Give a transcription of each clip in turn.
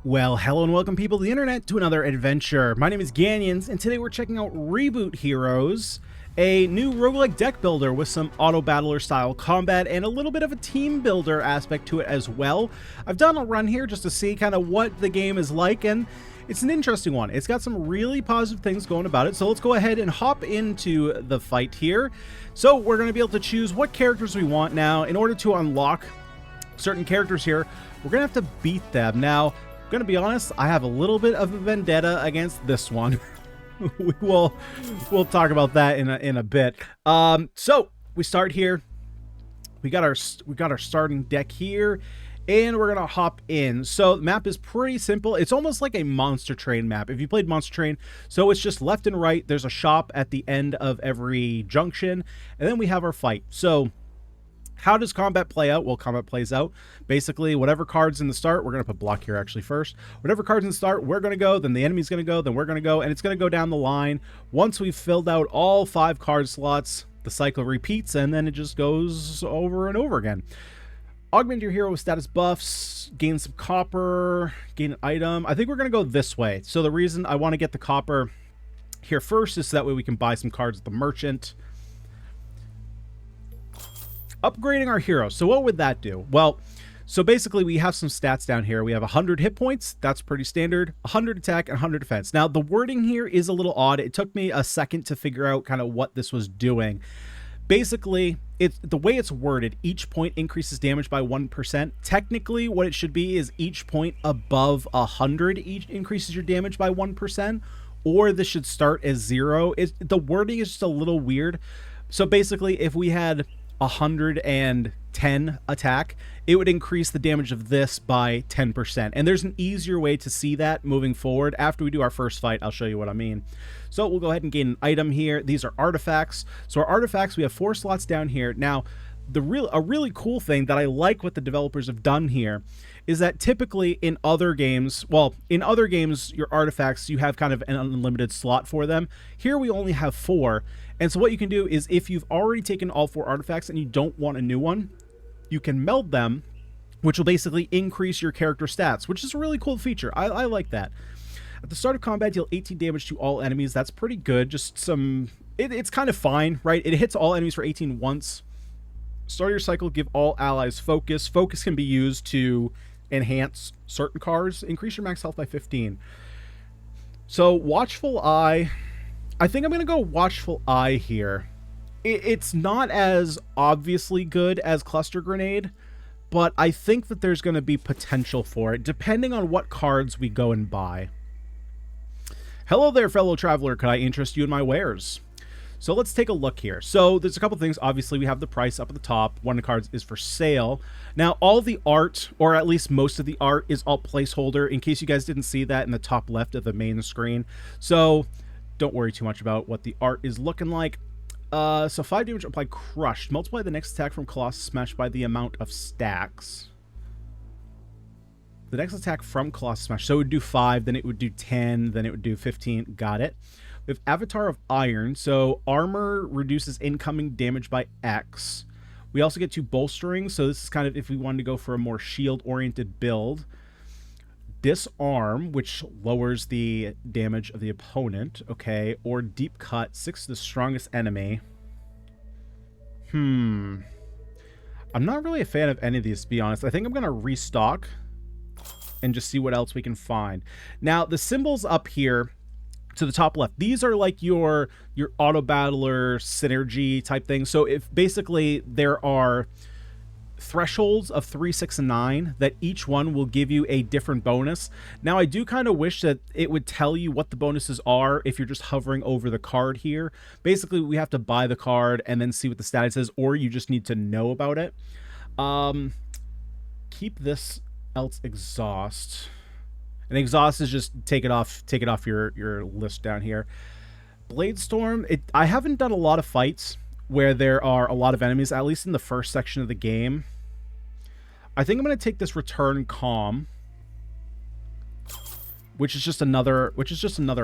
Well, hello and welcome people to the internet to another adventure. My name is Ganyonz, and today we're checking out Reboot Heroes, a new roguelike deck builder with some auto-battler style combat and a little bit of a team builder aspect to it as well. I've done a run here just to see kind of what the game is like, and it's an interesting one. It's got some really positive things going about it, so let's go ahead and hop into the fight here. So we're going to be able to choose what characters we want now. In order to unlock certain characters here, we're going to have to beat them. Now, I'm gonna be honest, I have a little bit of a vendetta against this one. we'll talk about that in a bit. So we start here. We got our starting deck here, and we're gonna hop in. So the map is pretty simple. It's almost like a Monster Train map. If you played Monster Train, so it's just left and right. There's a shop at the end of every junction, and then we have our fight. So how does combat play out? Well, combat plays out basically whatever card's in the start. We're going to put block here actually first. Whatever card's in the start, we're going to go, then the enemy's going to go, then we're going to go, and it's going to go down the line. Once we've filled out all 5 card slots, the cycle repeats, and then it just goes over and over again. Augment your hero with status buffs, gain some copper, gain an item. I think we're going to go this way. So the reason I want to get the copper here first is so that way we can buy some cards at the merchant. Upgrading our hero. So what would that do? Well, so basically we have some stats down here. We have 100 hit points. That's pretty standard. 100 attack and 100 defense. Now, the wording here is a little odd. It took me a second to figure out kind of what this was doing. Basically, it's the way it's worded. Each point increases damage by 1%. Technically, what it should be is each point above 100 each increases your damage by 1%, or this should start as 0. The wording is just a little weird. So basically, if we had 110 attack, it would increase the damage of this by 10%. And there's an easier way to see that moving forward. After we do our first fight, I'll show you what I mean. So we'll go ahead and gain an item here. These are artifacts. So our artifacts, we have 4 slots down here. Now, a really cool thing that I like what the developers have done here is that typically in other games, your artifacts, you have kind of an unlimited slot for them. Here we only have 4. And so what you can do is if you've already taken all 4 artifacts and you don't want a new one, you can meld them, which will basically increase your character stats, which is a really cool feature. I like that. At the start of combat, deal 18 damage to all enemies. That's pretty good. Just some... It's kind of fine, right? It hits all enemies for 18 once. Start your cycle, give all allies focus. Focus can be used to enhance certain cards. Increase your max health by 15. So, Watchful Eye... I think I'm going to go Watchful Eye here. It's not as obviously good as Cluster Grenade, but I think that there's going to be potential for it, depending on what cards we go and buy. Hello there, fellow traveler. Could I interest you in my wares? So let's take a look here. So there's a couple things. Obviously, we have the price up at the top. One of the cards is for sale. Now, all the art, or at least most of the art, is all placeholder, in case you guys didn't see that in the top left of the main screen. So don't worry too much about what the art is looking like. So 5 damage applied crushed. Multiply the next attack from Colossus Smash by the amount of stacks. The next attack from Colossus Smash. So it would do 5, then it would do 10, then it would do 15. Got it. We have Avatar of Iron. So armor reduces incoming damage by X. We also get 2 bolstering. So this is kind of if we wanted to go for a more shield-oriented build. Disarm, which lowers the damage of the opponent, okay, or Deep Cut, 6 to the strongest enemy. I'm not really a fan of any of these, to be honest. I think I'm going to restock and just see what else we can find. Now, the symbols up here to the top left, these are like your auto-battler synergy type thing. So if basically there are thresholds of 3, 6, and 9 that each one will give you a different bonus. Now, I do kind of wish that it would tell you what the bonuses are if you're just hovering over the card here. Basically, we have to buy the card and then see what the status is, or you just need to know about it. Keep this, else exhaust. And exhaust is just take it off your list down here. Bladestorm, I haven't done a lot of fights where there are a lot of enemies, at least in the first section of the game. I think I'm going to take this Return Calm, which is just another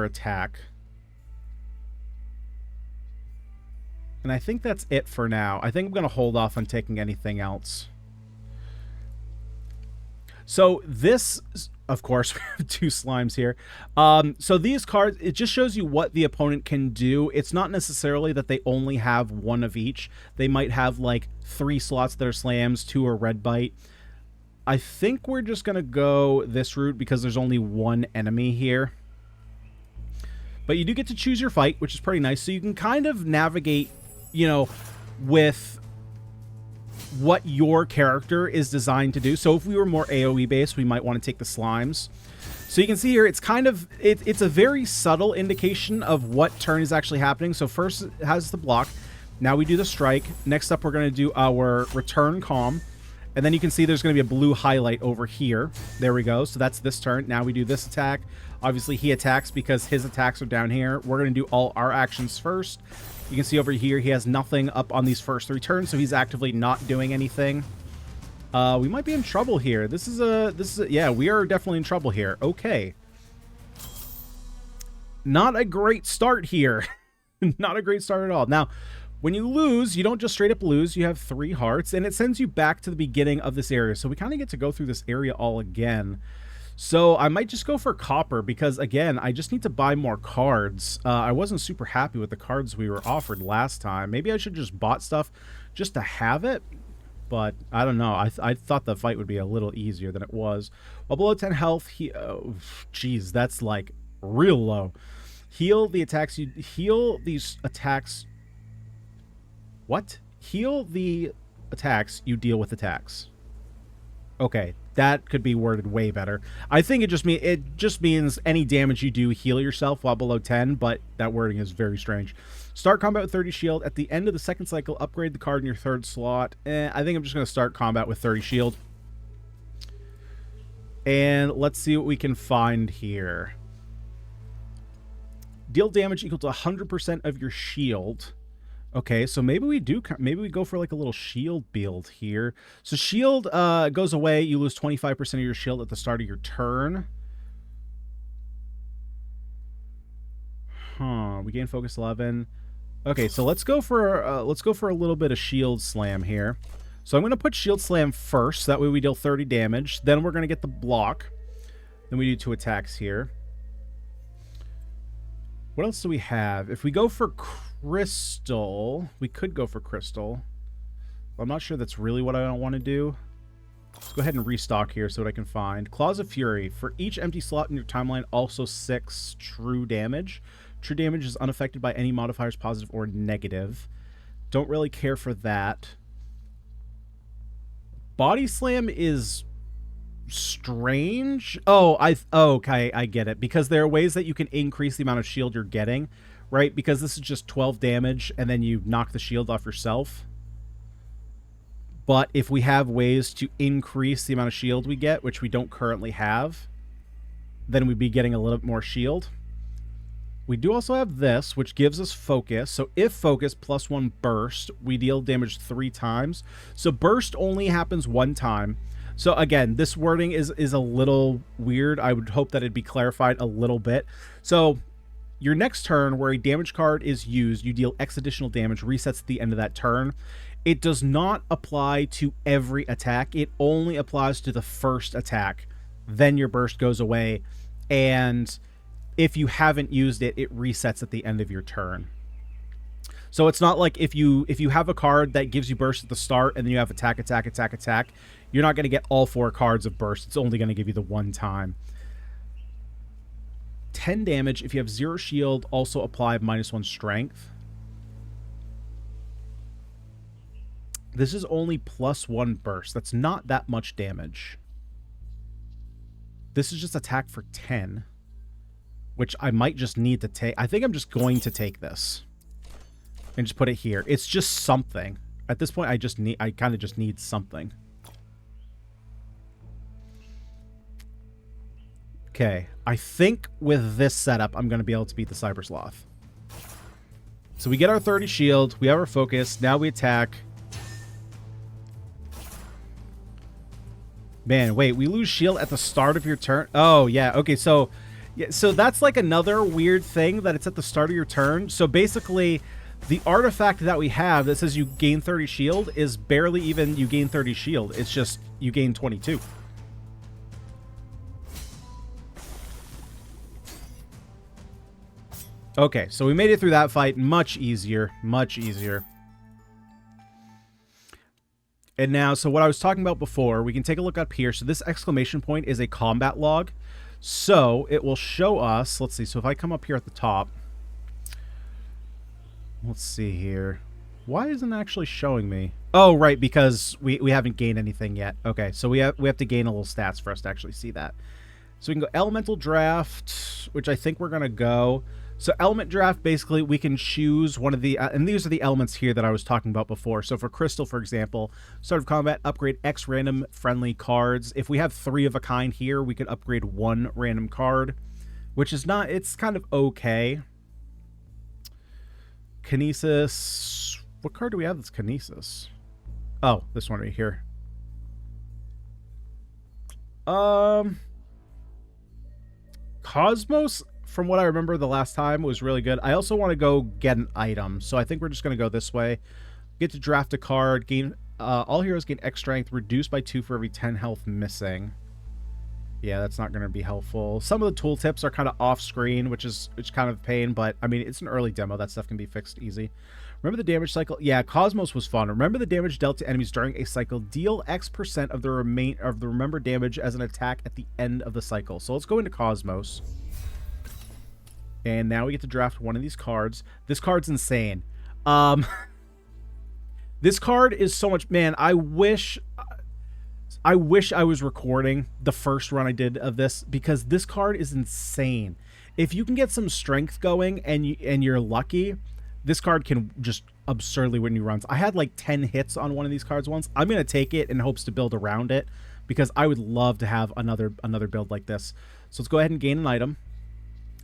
attack. And I think that's it for now. I think I'm going to hold off on taking anything else. So this Of course, we have 2 slimes here. So these cards, it just shows you what the opponent can do. It's not necessarily that they only have 1 of each. They might have like 3 slots that are slams, 2 are red bite. I think we're just going to go this route because there's only 1 enemy here. But you do get to choose your fight, which is pretty nice. So you can kind of navigate, you know, with what your character is designed to do. So if we were more AoE based, we might want to take the slimes. So you can see here, it's kind of, it's a very subtle indication of what turn is actually happening. So first it has the block. Now we do the strike. Next up, we're going to do our return calm. And then you can see there's going to be a blue highlight over here. There we go. So that's this turn. Now we do this attack. Obviously he attacks because his attacks are down here. We're going to do all our actions first. You can see over here, he has nothing up on these first 3 turns, so he's actively not doing anything. We might be in trouble here. Yeah, we are definitely in trouble here. Okay. Not a great start here. Not a great start at all. Now, when you lose, you don't just straight up lose. You have 3 hearts, and it sends you back to the beginning of this area. So we kind of get to go through this area all again. So I might just go for copper because, again, I just need to buy more cards. I wasn't super happy with the cards we were offered last time. Maybe I should just bought stuff just to have it. But I don't know. I thought the fight would be a little easier than it was. While below 10 health, oh, geez, that's like real low. Heal the attacks. Heal these attacks. What? Heal the attacks you deal with attacks. Okay, that could be worded way better. I think it just means any damage you do, heal yourself while below 10, but that wording is very strange. Start combat with 30 shield. At the end of the second cycle, upgrade the card in your 3rd slot. I think I'm just going to start combat with 30 shield. And let's see what we can find here. Deal damage equal to 100% of your shield. Okay, so maybe we go for like a little shield build here. So shield goes away. You lose 25% of your shield at the start of your turn. We gain focus 11. Okay, so let's go for a little bit of shield slam here. So I'm going to put shield slam first. So that way we deal 30 damage. Then we're going to get the block. Then we do 2 attacks here. What else do we have? If we go for crystal, we could go for crystal. I'm not sure that's really what I want to do. Let's go ahead and restock here, so what I can find. Claws of Fury. For each empty slot in your timeline, also 6 true damage. True damage is unaffected by any modifiers, positive or negative. Don't really care for that. Body Slam is strange. Okay, I get it. Because there are ways that you can increase the amount of shield you're getting, right? Because this is just 12 damage, and then you knock the shield off yourself. But if we have ways to increase the amount of shield we get, which we don't currently have, then we'd be getting a little bit more shield. We do also have this, which gives us focus. So if focus +1 burst, we deal damage 3 times. So burst only happens 1 time. So again, this wording is a little weird. I would hope that it'd be clarified a little bit. So your next turn where a damage card is used, you deal X additional damage, resets at the end of that turn. It does not apply to every attack. It only applies to the first attack. Then your burst goes away. And if you haven't used it, it resets at the end of your turn. So it's not like if you have a card that gives you burst at the start and then you have attack, attack, attack, attack, you're not going to get all 4 cards of burst. It's only going to give you the 1 time. 10 damage. If you have 0 shield, also apply -1 strength. This is only +1 burst. That's not that much damage. This is just attack for 10, which I might just need to take. I think I'm just going to take this and just put it here. It's just something. At this point, I kind of just need something. Okay, I think with this setup, I'm going to be able to beat the Cyber Sloth. So we get our 30 shield, we have our focus, now we attack. Man, wait, we lose shield at the start of your turn? Oh, yeah, okay, so that's like another weird thing, that it's at the start of your turn. So basically, the artifact that we have that says you gain 30 shield is barely even you gain 30 shield. It's just you gain 22. Okay, so we made it through that fight. Much easier. Much easier. And now, so what I was talking about before, we can take a look up here. So this exclamation point is a combat log. So it will show us, let's see, so if I come up here at the top, let's see here. Why isn't it actually showing me? Oh, right, because we haven't gained anything yet. Okay, so we have to gain a little stats for us to actually see that. So we can go elemental draft, which I think we're going to go. So element draft, basically, we can choose one of the, and these are the elements here that I was talking about before. So for crystal, for example, start of combat, upgrade X random friendly cards. If we have 3 of a kind here, we could upgrade 1 random card, which is not, it's kind of okay. Kinesis. What card do we have that's Kinesis? Oh, this one right here. Cosmos, from what I remember the last time, was really good. I also want to go get an item, so I think we're just going to go this way. Get to draft a card, gain all heroes gain X strength, reduced by 2 for every 10 health missing. Yeah, that's not going to be helpful. Some of the tooltips are kind of off screen, which is kind of a pain, but I mean, it's an early demo. That stuff can be fixed easy. Remember the damage cycle? Yeah, Cosmos was fun. Remember the damage dealt to enemies during a cycle. Deal X% of the remember damage as an attack at the end of the cycle. So let's go into Cosmos. And now we get to draft one of these cards. This card's insane. This card is so much, man, I wish I was recording the first run I did of this, because this card is insane. If you can get some strength going and you're lucky, this card can just absurdly win you runs. I had like 10 hits on one of these cards once. I'm going to take it in hopes to build around it, because I would love to have another build like this. So let's go ahead and gain an item.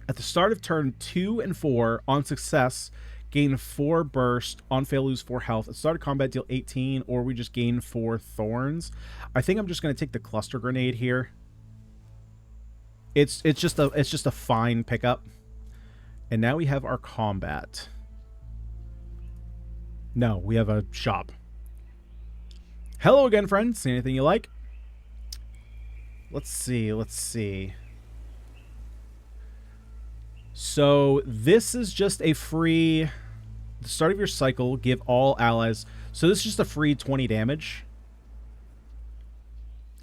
At the start of turn 2 and 4, on success, gain 4 burst. On fail, lose 4 health. At the start of combat, deal 18, or we just gain 4 thorns. I think I'm just going to take the cluster grenade here. It's just a fine pickup. And now we have our combat. No, we have a shop. Hello again, friends. See anything you like? Let's see. So this is just a free, the start of your cycle, give all allies. So this is just a free 20 damage.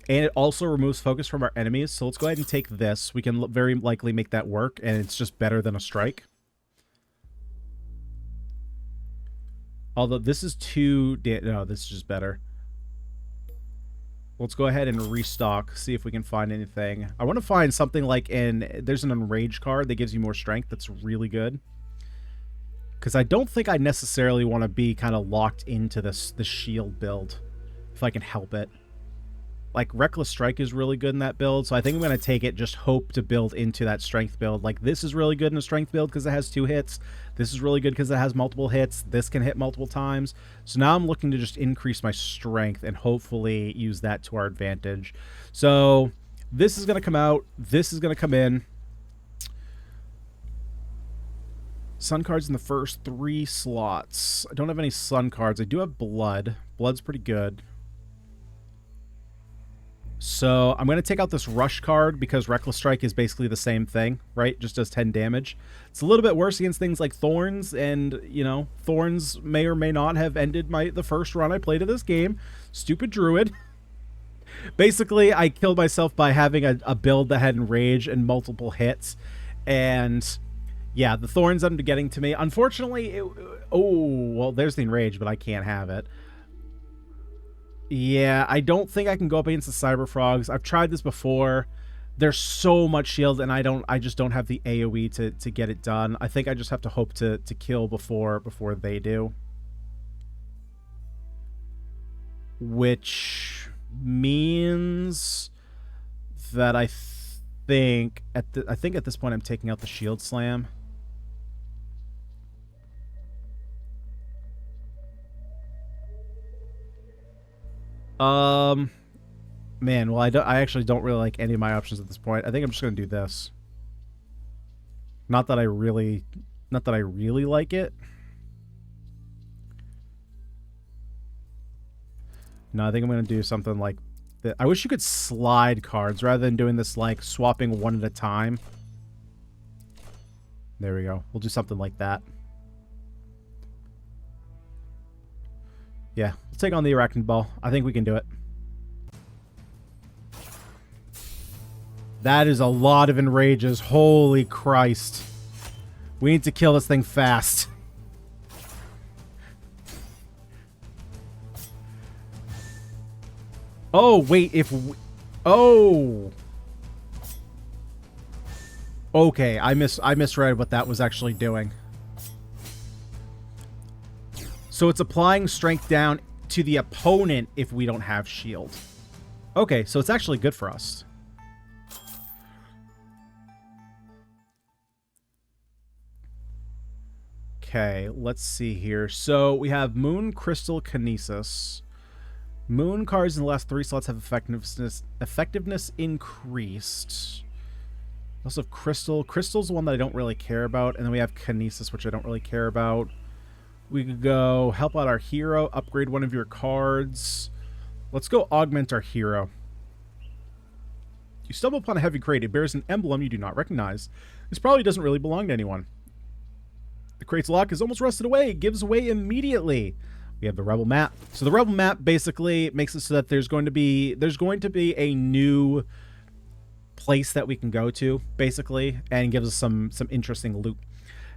And it also removes focus from our enemies. So let's go ahead and take this. We can very likely make that work, and it's just better than a strike. Although this is too, no, this is just better. Let's go ahead and restock, see if we can find anything. I want to find something like there's an Enrage card that gives you more strength. That's really good. Because I don't think I necessarily want to be kind of locked into the shield build, if I can help it. Like, Reckless Strike is really good in that build, so I think I'm going to take it, just hope to build into that strength build. Like, this is really good in a strength build because it has 2 hits. This is really good because it has multiple hits. This can hit multiple times. So now I'm looking to just increase my strength and hopefully use that to our advantage. So this is going to come out. This is going to come in. Sun cards in the first 3 slots. I don't have any sun cards. I do have blood. Blood's pretty good. So I'm going to take out this Rush card because Reckless Strike is basically the same thing, right? Just does 10 damage. It's a little bit worse against things like Thorns, and, you know, Thorns may or may not have ended the first run I played of this game. Stupid Druid. Basically, I killed myself by having a build that had Enrage and multiple hits. And, yeah, the Thorns ended up getting to me. Unfortunately, well, there's the Enrage, but I can't have it. Yeah, I don't think I can go up against the Cyber Frogs. I've tried this before. There's so much shield, and I just don't have the AoE to get it done. I think I just have to hope to kill before they do. Which means that I think at this point I'm taking out the Shield Slam. Man, well, I actually don't really like any of my options at this point. I think I'm just going to do this. Not that I really like it. No, I think I'm going to do something like that. I wish you could slide cards rather than doing this, like, swapping one at a time. There we go. We'll do something like that. Yeah, let's take on the Arachnid Ball. I think we can do it. That is a lot of enrages. Holy Christ. We need to kill this thing fast. Oh, wait, if we... Oh! Okay, I misread what that was actually doing. So it's applying strength down to the opponent if we don't have shield. Okay, so it's actually good for us. Okay, let's see here. So we have Moon, Crystal, Kinesis. Moon cards in the last 3 slots have effectiveness increased. We also have Crystal. Crystal's the one that I don't really care about. And then we have Kinesis, which I don't really care about. We could go help out our hero, upgrade one of your cards. Let's go augment our hero. You stumble upon a heavy crate. It bears an emblem you do not recognize. This probably doesn't really belong to anyone. The crate's lock is almost rusted away. It gives away immediately. We have the Rebel map. So the Rebel map basically makes it so that there's going to be a new place that we can go to, basically, and gives us some interesting loot.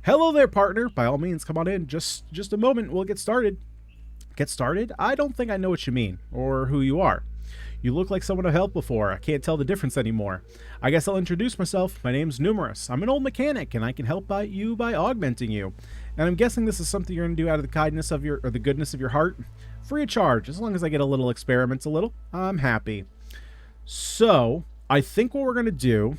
Hello there, partner. By all means, come on in. Just a moment. We'll get started. Get started? I don't think I know what you mean, or who you are. You look like someone I've helped before. I can't tell the difference anymore. I guess I'll introduce myself. My name's Numerous. I'm an old mechanic, and I can help you by augmenting you. And I'm guessing this is something you're going to do out of the kindness of your, or the goodness of your heart. Free of charge. As long as I get a little experiments a little, I'm happy. So, I think what we're going to do...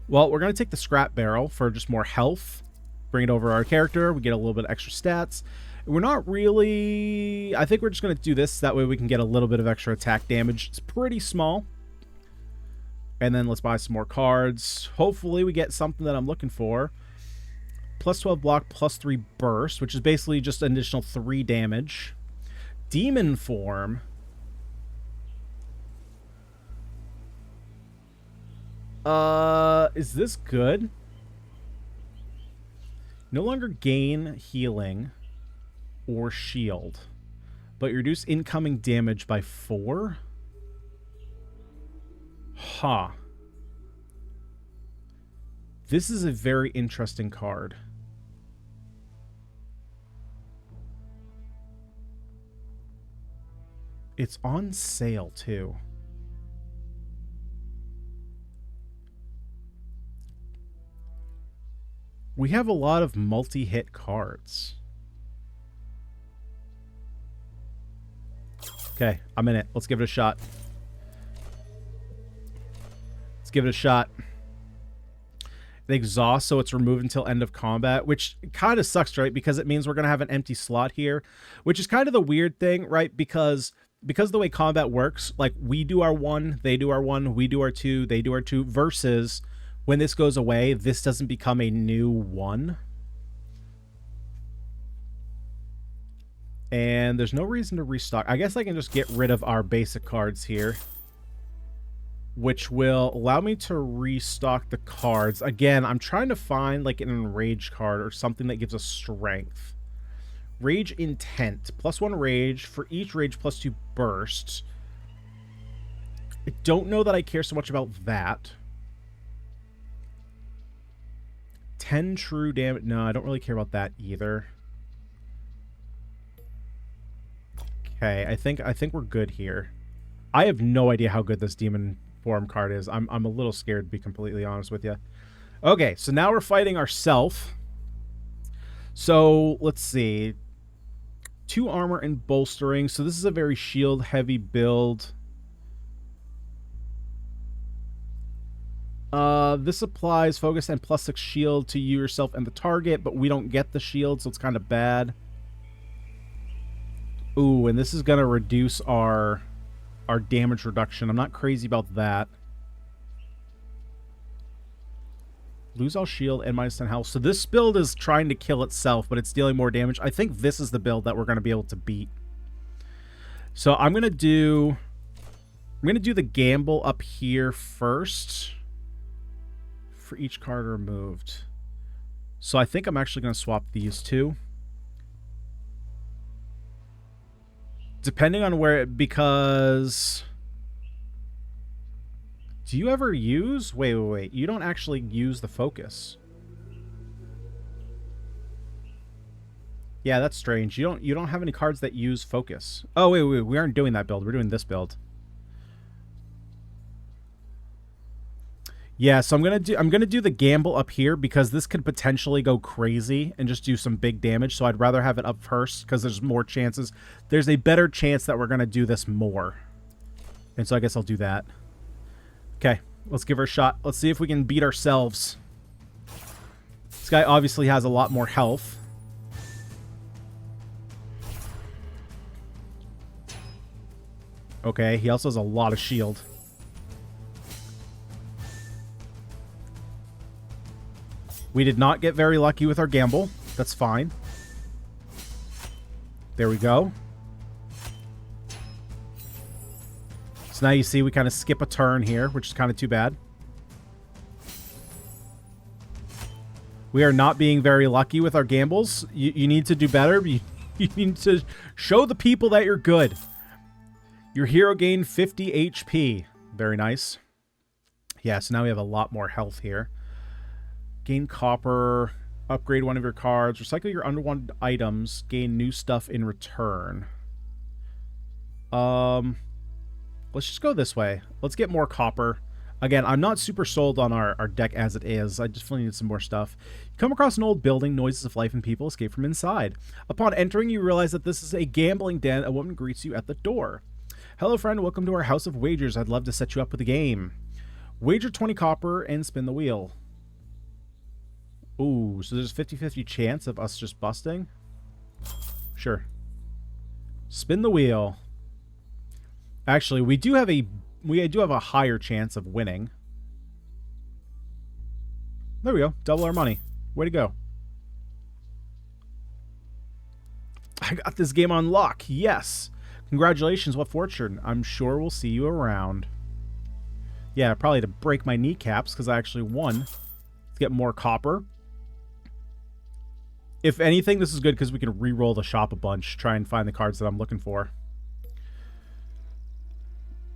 Well, we're going to take the scrap barrel for just more health. Bring it over our character. We get a little bit of extra stats. We're not really... I think we're just going to do this. That way we can get a little bit of extra attack damage. It's pretty small. And then let's buy some more cards. Hopefully we get something that I'm looking for. Plus 12 block, plus 3 burst, which is basically just an additional 3 damage. Demon form. Is this good? No longer gain healing or shield, but you reduce incoming damage by 4? Huh. This is a very interesting card. It's on sale, too. We have a lot of multi-hit cards. Okay, I'm in it. Let's give it a shot. Let's give it a shot. They exhaust, so it's removed until end of combat, which kind of sucks, right? Because it means we're going to have an empty slot here, which is kind of the weird thing, right? Because the way combat works, like we do our 1, they do our 1, we do our 2, they do our 2, versus when this goes away, this doesn't become a new 1. And there's no reason to restock. I guess I can just get rid of our basic cards here, which will allow me to restock the cards. Again, I'm trying to find like an enrage card or something that gives us strength. Rage Intent. Plus 1 rage. For each rage, plus 2 bursts. I don't know that I care so much about that. 10 true damage. No, I don't really care about that either. Okay, I think we're good here. I have no idea how good this demon form card is. I'm a little scared, to be completely honest with you. Okay, so now we're fighting ourselves. So let's see. 2 armor and bolstering. So this is a very shield heavy build. This applies focus and plus 6 shield to you yourself and the target, but we don't get the shield, so it's kind of bad. Ooh, and this is going to reduce our damage reduction. I'm not crazy about that. Lose all shield and minus 10 health. So this build is trying to kill itself, but it's dealing more damage. I think this is the build that we're going to be able to beat. So I'm going to do the gamble up here first. For each card removed. So I think I'm actually going to swap these two. Depending on where, because... Do you ever use... Wait. You don't actually use the focus. Yeah, that's strange. You don't have any cards that use focus. Oh, wait. We aren't doing that build. We're doing this build. Yeah, so I'm gonna do the gamble up here because this could potentially go crazy and just do some big damage. So I'd rather have it up first because there's more chances. There's a better chance that we're gonna do this more, and so I guess I'll do that. Okay, let's give her a shot. Let's see if we can beat ourselves. This guy obviously has a lot more health. Okay, he also has a lot of shield. We did not get very lucky with our gamble. That's fine. There we go. So now you see we kind of skip a turn here, which is kind of too bad. We are not being very lucky with our gambles. You need to do better. You need to show the people that you're good. Your hero gained 50 HP. Very nice. Yeah, so now we have a lot more health here. Gain copper, upgrade one of your cards, recycle your underwanted items, gain new stuff in return. Let's just go this way. Let's get more copper. Again, I'm not super sold on our deck as it is. I just need some more stuff. You come across an old building, noises of life and people escape from inside. Upon entering, you realize that this is a gambling den. A woman greets you at the door. Hello, friend. Welcome to our house of wagers. I'd love to set you up with a game. Wager 20 copper and spin the wheel. Ooh, so there's a 50-50 chance of us just busting? Sure. Spin the wheel. Actually, we do have a higher chance of winning. There we go. Double our money. Way to go. I got this game on lock. Yes. Congratulations. What fortune. I'm sure we'll see you around. Yeah, probably to break my kneecaps because I actually won. Let's get more copper. If anything, this is good because we can re-roll the shop a bunch. Try and find the cards that I'm looking for.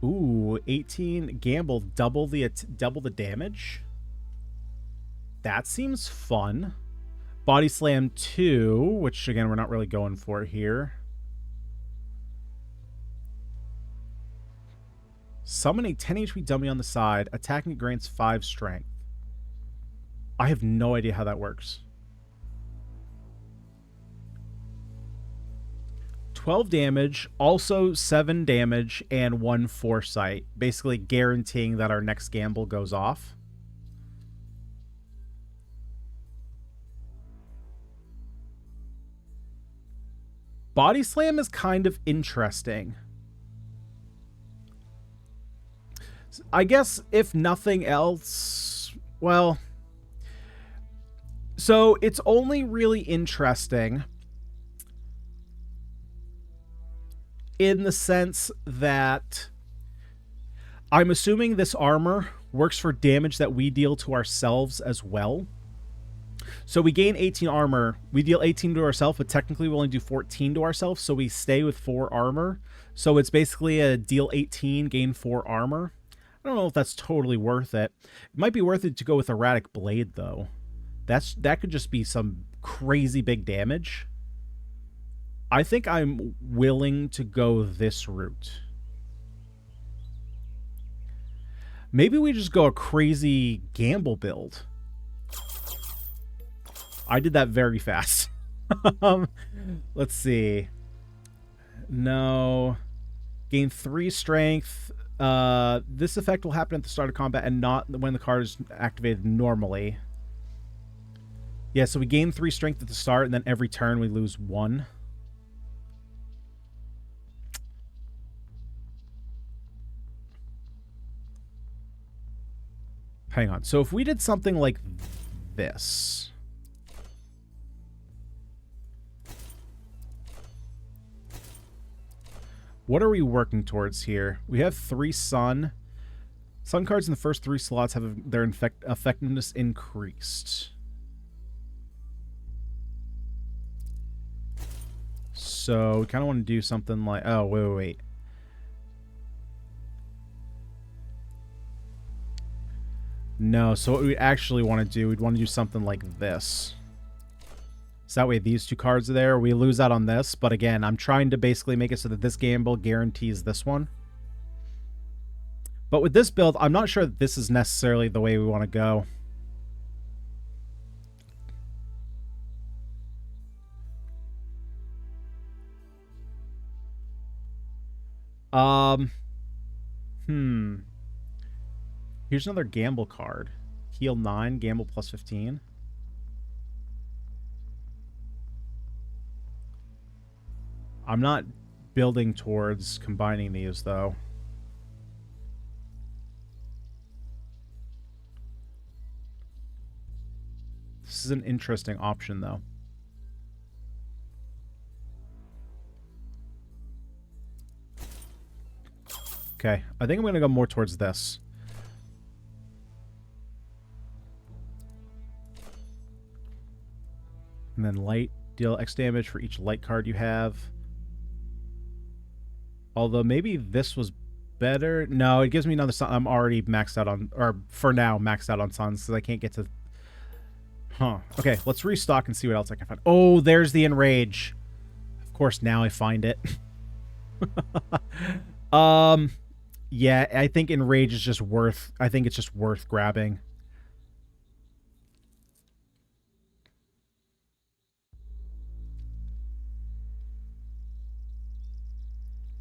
Ooh, 18 gamble, double the damage. That seems fun. Body slam 2, which again we're not really going for here. Summon a 10 HP dummy on the side. Attacking it grants 5 strength. I have no idea how that works. 12 damage, also 7 damage, and 1 foresight. Basically guaranteeing that our next gamble goes off. Body slam is kind of interesting. I guess if nothing else, well, so it's only really interesting in the sense that I'm assuming this armor works for damage that we deal to ourselves as well. So we gain 18 armor, we deal 18 to ourselves, but technically we only do 14 to ourselves, so we stay with 4 armor. So it's basically a deal 18, gain 4 armor. I don't know if that's totally worth it. It might be worth it to go with Erratic Blade, though. That could just be some crazy big damage. I think I'm willing to go this route. Maybe we just go a crazy gamble build. I did that very fast. Let's see. No. Gain 3 strength. This effect will happen at the start of combat and not when the card is activated normally. Yeah, so we gain 3 strength at the start, and then every turn we lose 1. Hang on. So if we did something like this. What are we working towards here? We have 3 sun. Sun cards in the first 3 slots have their effectiveness increased. So we kind of want to do something like... Oh, wait. No, so what we actually want to do, we'd want to do something like this. So that way these two cards are there. We lose out on this, but again, I'm trying to basically make it so that this gamble guarantees this one. But with this build, I'm not sure that this is necessarily the way we want to go. Here's another gamble card. Heal 9, gamble plus 15. I'm not building towards combining these, though. This is an interesting option, though. Okay, I think I'm going to go more towards this. And then light, deal X damage for each light card you have. Although maybe this was better. No, it gives me another sun. I'm already maxed out on, or for now, maxed out on suns, because I can't get to... Huh. Okay, let's restock and see what else I can find. Oh, there's the Enrage. Of course, now I find it. Yeah, I think Enrage is just worth... I think it's just worth grabbing.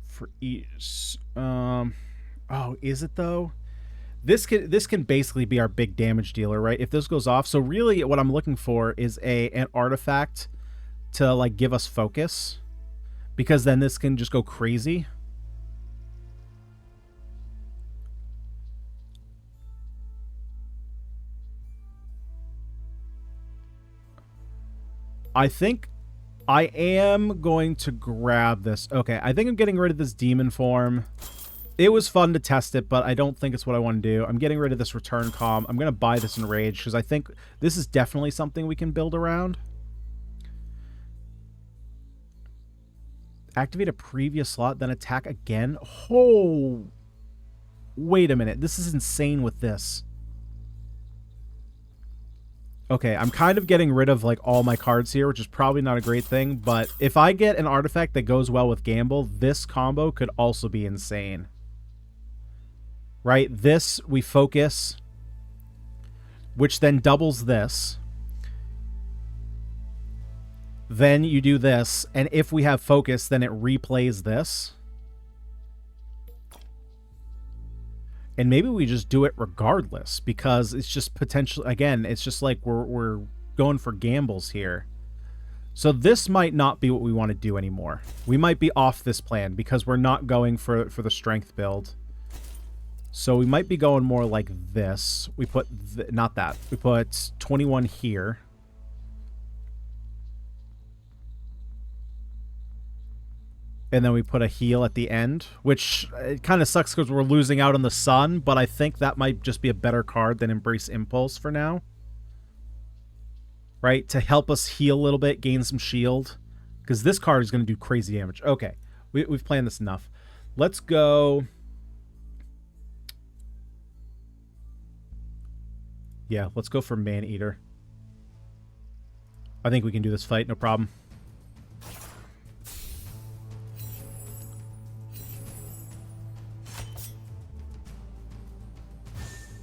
For each... oh, is it, though? This can basically be our big damage dealer, right? If this goes off. So really what I'm looking for is an artifact to, like, give us focus. Because then this can just go crazy. I think I am going to grab this. Okay, I think I'm getting rid of this demon form. It was fun to test it, but I don't think it's what I want to do. I'm getting rid of this return calm. I'm going to buy this Enrage because I think this is definitely something we can build around. Activate a previous slot, then attack again. Oh, wait a minute. This is insane with this. Okay, I'm kind of getting rid of, like, all my cards here, which is probably not a great thing, but if I get an artifact that goes well with Gamble, this combo could also be insane. Right? This, we focus, which then doubles this. Then you do this, and if we have focus, then it replays this. And maybe we just do it regardless, because it's just potentially, again, it's just like we're going for gambles here. So this might not be what we want to do anymore. We might be off this plan because we're not going for the strength build. So we might be going more like this. We put, not that. We put 21 here. And then we put a heal at the end, which it kind of sucks because we're losing out on the sun, but I think that might just be a better card than Embrace Impulse for now. Right? To help us heal a little bit, gain some shield. Because this card is going to do crazy damage. Okay. We've planned this enough. Let's go... Yeah, let's go for Man-Eater. I think we can do this fight, no problem.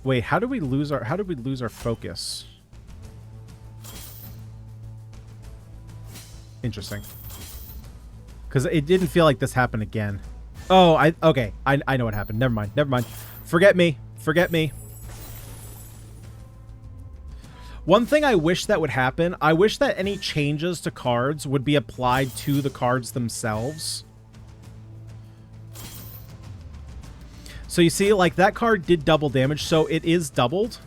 Wait, how did we lose our focus? Interesting. Because it didn't feel like this happened again. Oh, okay. I know what happened. Never mind. Never mind. Forget me. Forget me. One thing I wish that would happen, I wish that any changes to cards would be applied to the cards themselves. So you see, like, that card did double damage, so it is doubled.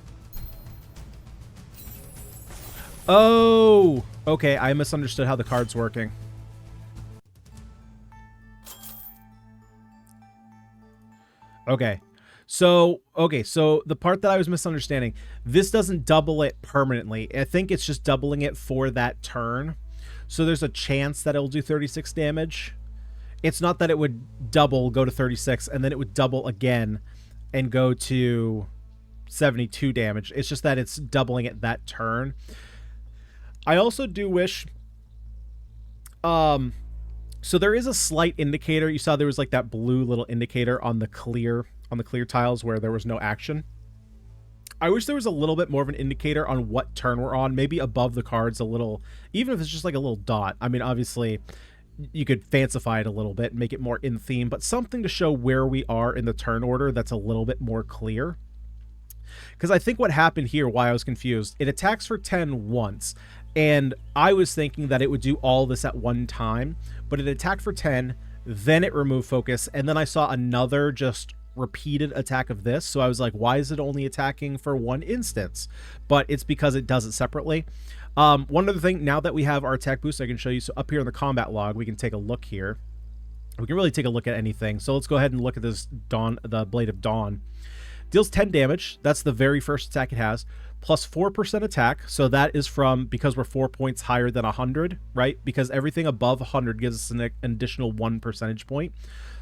Oh! Okay, I misunderstood how the card's working. Okay. So the part that I was misunderstanding, this doesn't double it permanently. I think it's just doubling it for that turn. So there's a chance that it'll do 36 damage. It's not that it would double, go to 36, and then it would double again and go to 72 damage. It's just that it's doubling it that turn. I also do wish... so there is a slight indicator. You saw there was like that blue little indicator on the clear tiles where there was no action. I wish there was a little bit more of an indicator on what turn we're on, maybe above the cards a little, even if it's just like a little dot. I mean, obviously, you could fancify it a little bit, make it more in theme, but something to show where we are in the turn order that's a little bit more clear. Because I think what happened here, why I was confused, it attacks for 10 once, and I was thinking that it would do all this at one time, but it attacked for 10, then it removed focus, and then I saw another just repeated attack of this, so I was like, why is it only attacking for one instance? But it's because it does it separately. One other thing, now that we have our attack boost, I can show you. So up here in the combat log, we can take a look here. We can really take a look at anything. So let's go ahead and look at this the Blade of Dawn. Deals 10 damage. That's the very first attack it has. Plus 4% attack. So that is from, because we're 4 points higher than 100, right? Because everything above 100 gives us an additional 1 percentage point.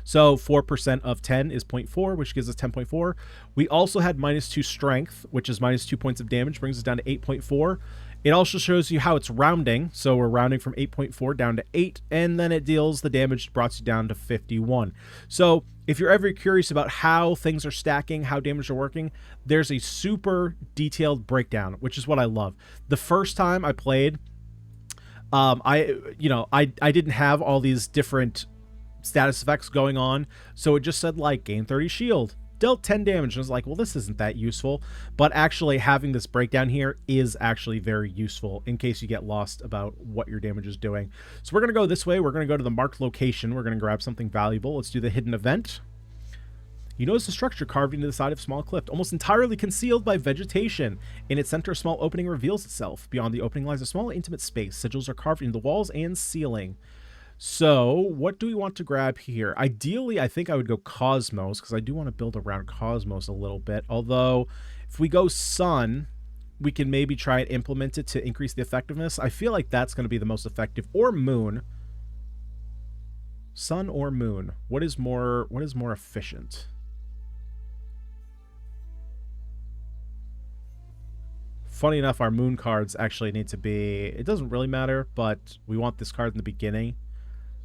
So 4% of 10 is 0.4, which gives us 10.4. We also had -2 strength, which is -2 points of damage, brings us down to 8.4. It also shows you how it's rounding. So we're rounding from 8.4 down to 8, and then it deals the damage, brought you down to 51. So if you're ever curious about how things are stacking, how damage are working, there's a super detailed breakdown, which is what I love. The first time I played, I didn't have all these different status effects going on, so it just said like gain 30 shield, dealt 10 damage, and I was like, well, this isn't that useful. But actually having this breakdown here is actually very useful in case you get lost about what your damage is doing. So we're going to go this way. We're going to go to the marked location. We're going to grab something valuable. Let's do the hidden event. You notice a structure carved into the side of a small cliff, almost entirely concealed by vegetation. In its center, a small opening reveals itself. Beyond the opening lies a small, intimate space. Sigils are carved into the walls and ceiling. So what do we want to grab here? Ideally, I think I would go Cosmos, because I do want to build around Cosmos a little bit. Although, if we go Sun, we can maybe try and implement it to increase the effectiveness. I feel like that's going to be the most effective. Or Moon. Sun or Moon. What is more efficient? Funny enough, our Moon cards actually need to be... It doesn't really matter, but we want this card in the beginning.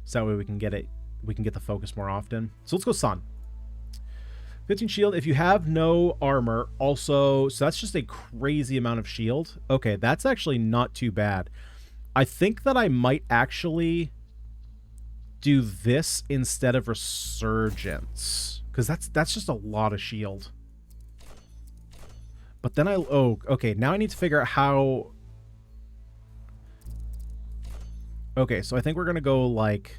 So that way we can get it, we can get the focus more often. So let's go Sun. 15 shield. If you have no armor, also, so that's just a crazy amount of shield. Okay, that's actually not too bad. I think that I might actually do this instead of Resurgence, because that's just a lot of shield. But then okay, now I need to figure out how... Okay, so I think we're going to go like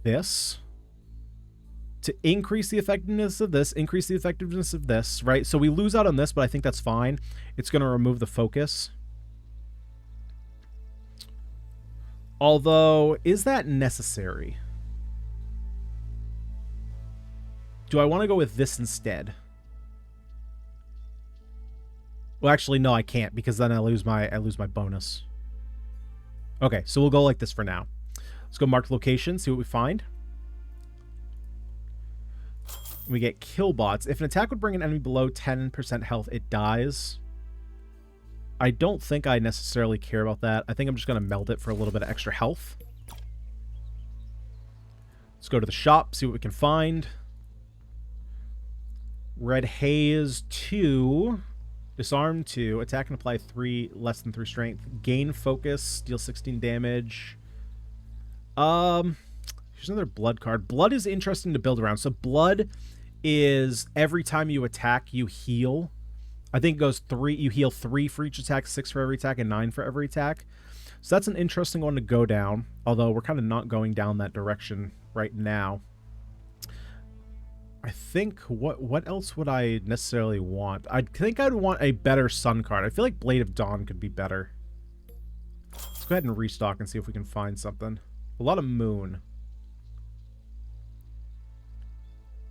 this to increase the effectiveness of this, increase the effectiveness of this, right? So we lose out on this, but I think that's fine. It's going to remove the focus. Although, is that necessary? Do I want to go with this instead? Well, actually, no, I can't, because then I lose my bonus. Okay, so we'll go like this for now. Let's go mark location, see what we find. We get kill bots. If an attack would bring an enemy below 10% health, it dies. I don't think I necessarily care about that. I think I'm just going to meld it for a little bit of extra health. Let's go to the shop, see what we can find. Red Haze 2... Disarm 2, attack and apply 3, less than 3 strength. Gain focus, deal 16 damage. Here's another blood card. Blood is interesting to build around. So blood is every time you attack, you heal. I think it goes 3, you heal 3 for each attack, 6 for every attack, and 9 for every attack. So that's an interesting one to go down, although we're kind of not going down that direction right now. I think, what else would I necessarily want? I think I'd want a better Sun card. I feel like Blade of Dawn could be better. Let's go ahead and restock and see if we can find something. A lot of Moon.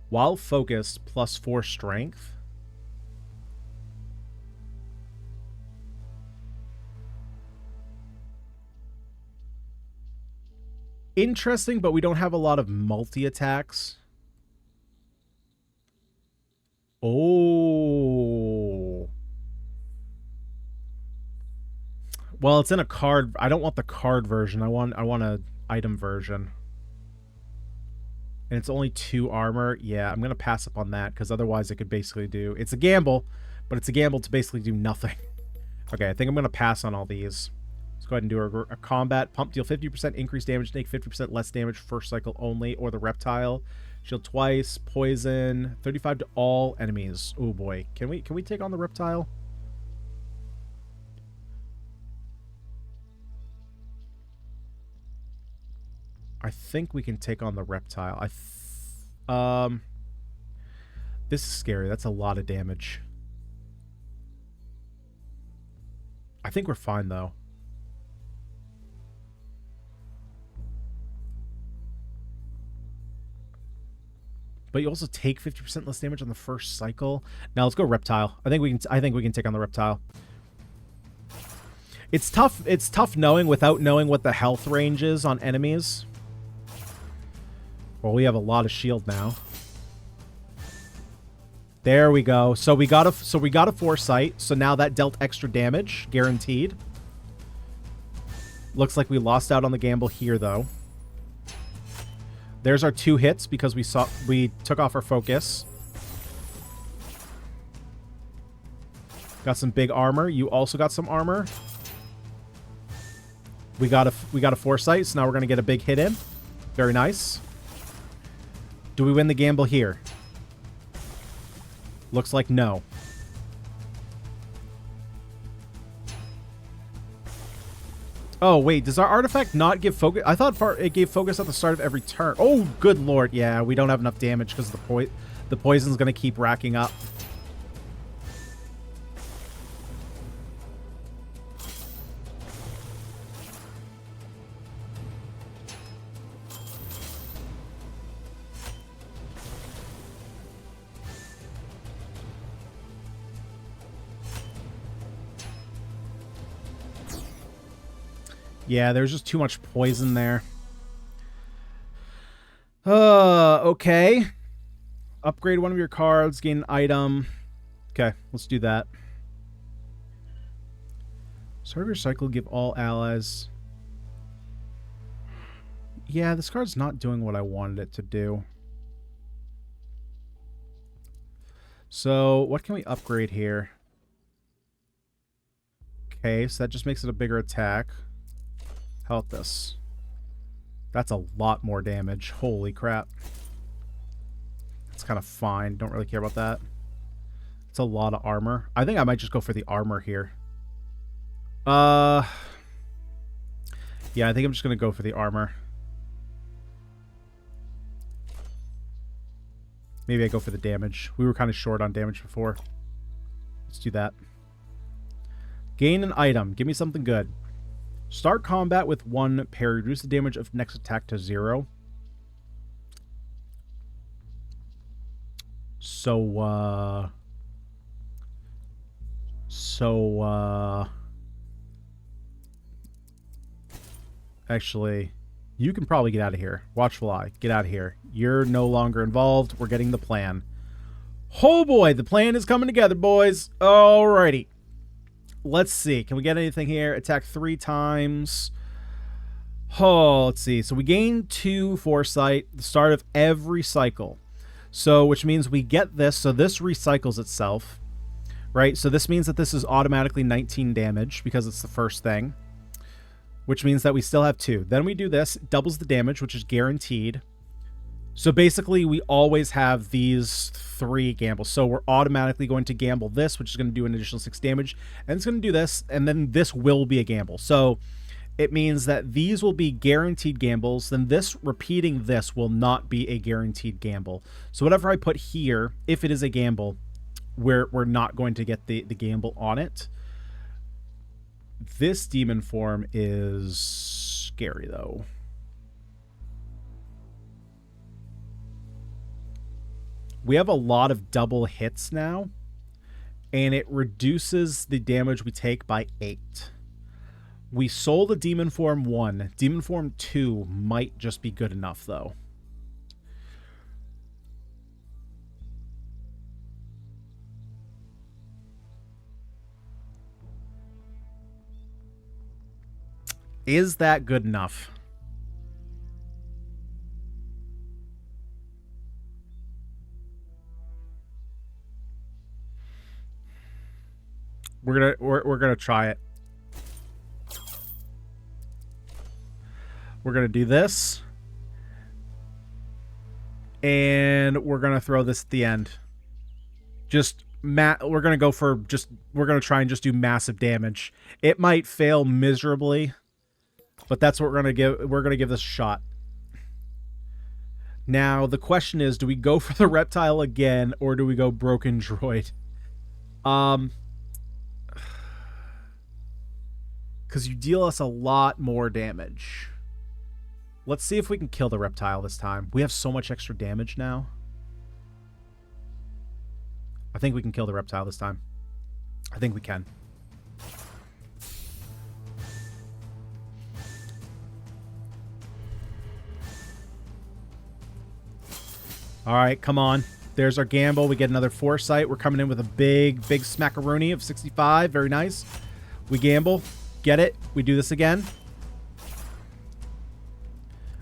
While focused, plus 4 strength. interesting, but we don't have a lot of multi-attacks. Oh. Well, it's in a card. I don't want the card version. I want a item version. And it's only 2 armor. Yeah, I'm going to pass up on that because otherwise it could basically do... It's a gamble, but it's a gamble to basically do nothing. Okay, I think I'm going to pass on all these. Let's go ahead and do a combat. Pump, deal 50% increased damage, take 50% less damage first cycle only, or the reptile. Shield twice, poison, 35 to all enemies. Oh boy. Can we take on the reptile? I think we can take on the reptile. This is scary. That's a lot of damage. I think we're fine though. But you also take 50% less damage on the first cycle. Now let's go reptile. I think we can take on the reptile. It's tough knowing without knowing what the health range is on enemies. Well, we have a lot of shield now. There we go. So we got a foresight. So now that dealt extra damage, guaranteed. Looks like we lost out on the gamble here though. There's our 2 hits because we took off our focus. Got some big armor. You also got some armor. We got a foresight, so now we're gonna get a big hit in. Very nice. Do we win the gamble here? Looks like no. Oh, wait. Does our artifact not give focus? I thought it gave focus at the start of every turn. Oh, good lord. Yeah, we don't have enough damage because the poison's going to keep racking up. Yeah, there's just too much poison there. Okay. Upgrade one of your cards, gain an item. Okay, let's do that. Start of your cycle, give all allies... Yeah, this card's not doing what I wanted it to do. So, what can we upgrade here? Okay, so that just makes it a bigger attack. How about this? That's a lot more damage. Holy crap. That's kind of fine. Don't really care about that. It's a lot of armor. I think I might just go for the armor here. Yeah, I think I'm just going to go for the armor. Maybe I go for the damage. We were kind of short on damage before. Let's do that. Gain an item. Give me something good. Start combat with 1 parry. Reduce the damage of next attack to 0. Actually, you can probably get out of here. Watchful Eye, get out of here. You're no longer involved. We're getting the plan. Oh boy, the plan is coming together, boys. Alrighty. Let's see. Can we get anything here? Attack 3 times. Oh, let's see. So we gain 2 foresight at the start of every cycle. So, which means we get this. So this recycles itself, right? So this means that this is automatically 19 damage because it's the first thing, which means that we still have 2. Then we do this. It doubles the damage, which is guaranteed. So basically, we always have these 3 gambles. So we're automatically going to gamble this, which is going to do an additional 6 damage. And it's going to do this, and then this will be a gamble. So it means that these will be guaranteed gambles. Then this, repeating this, will not be a guaranteed gamble. So whatever I put here, if it is a gamble, we're not going to get the gamble on it. This demon form is scary, though. We have a lot of double hits now, and it reduces the damage we take by 8. We sold a Demon Form 1. Demon Form 2 might just be good enough, though. Is that good enough? We're gonna try it. We're gonna do this, and we're gonna throw this at the end. We're gonna go for we're gonna try and just do massive damage. It might fail miserably, but that's what we're gonna give. We're gonna give this a shot. Now the question is, do we go for the reptile again, or do we go broken droid? Because you deal us a lot more damage. Let's see if we can kill the reptile this time. We have so much extra damage now. I think we can kill the reptile this time. I think we can. All right, come on. There's our gamble. We get another foresight. We're coming in with a big smackaroonie of 65. Very nice. We gamble. Get it? We do this again.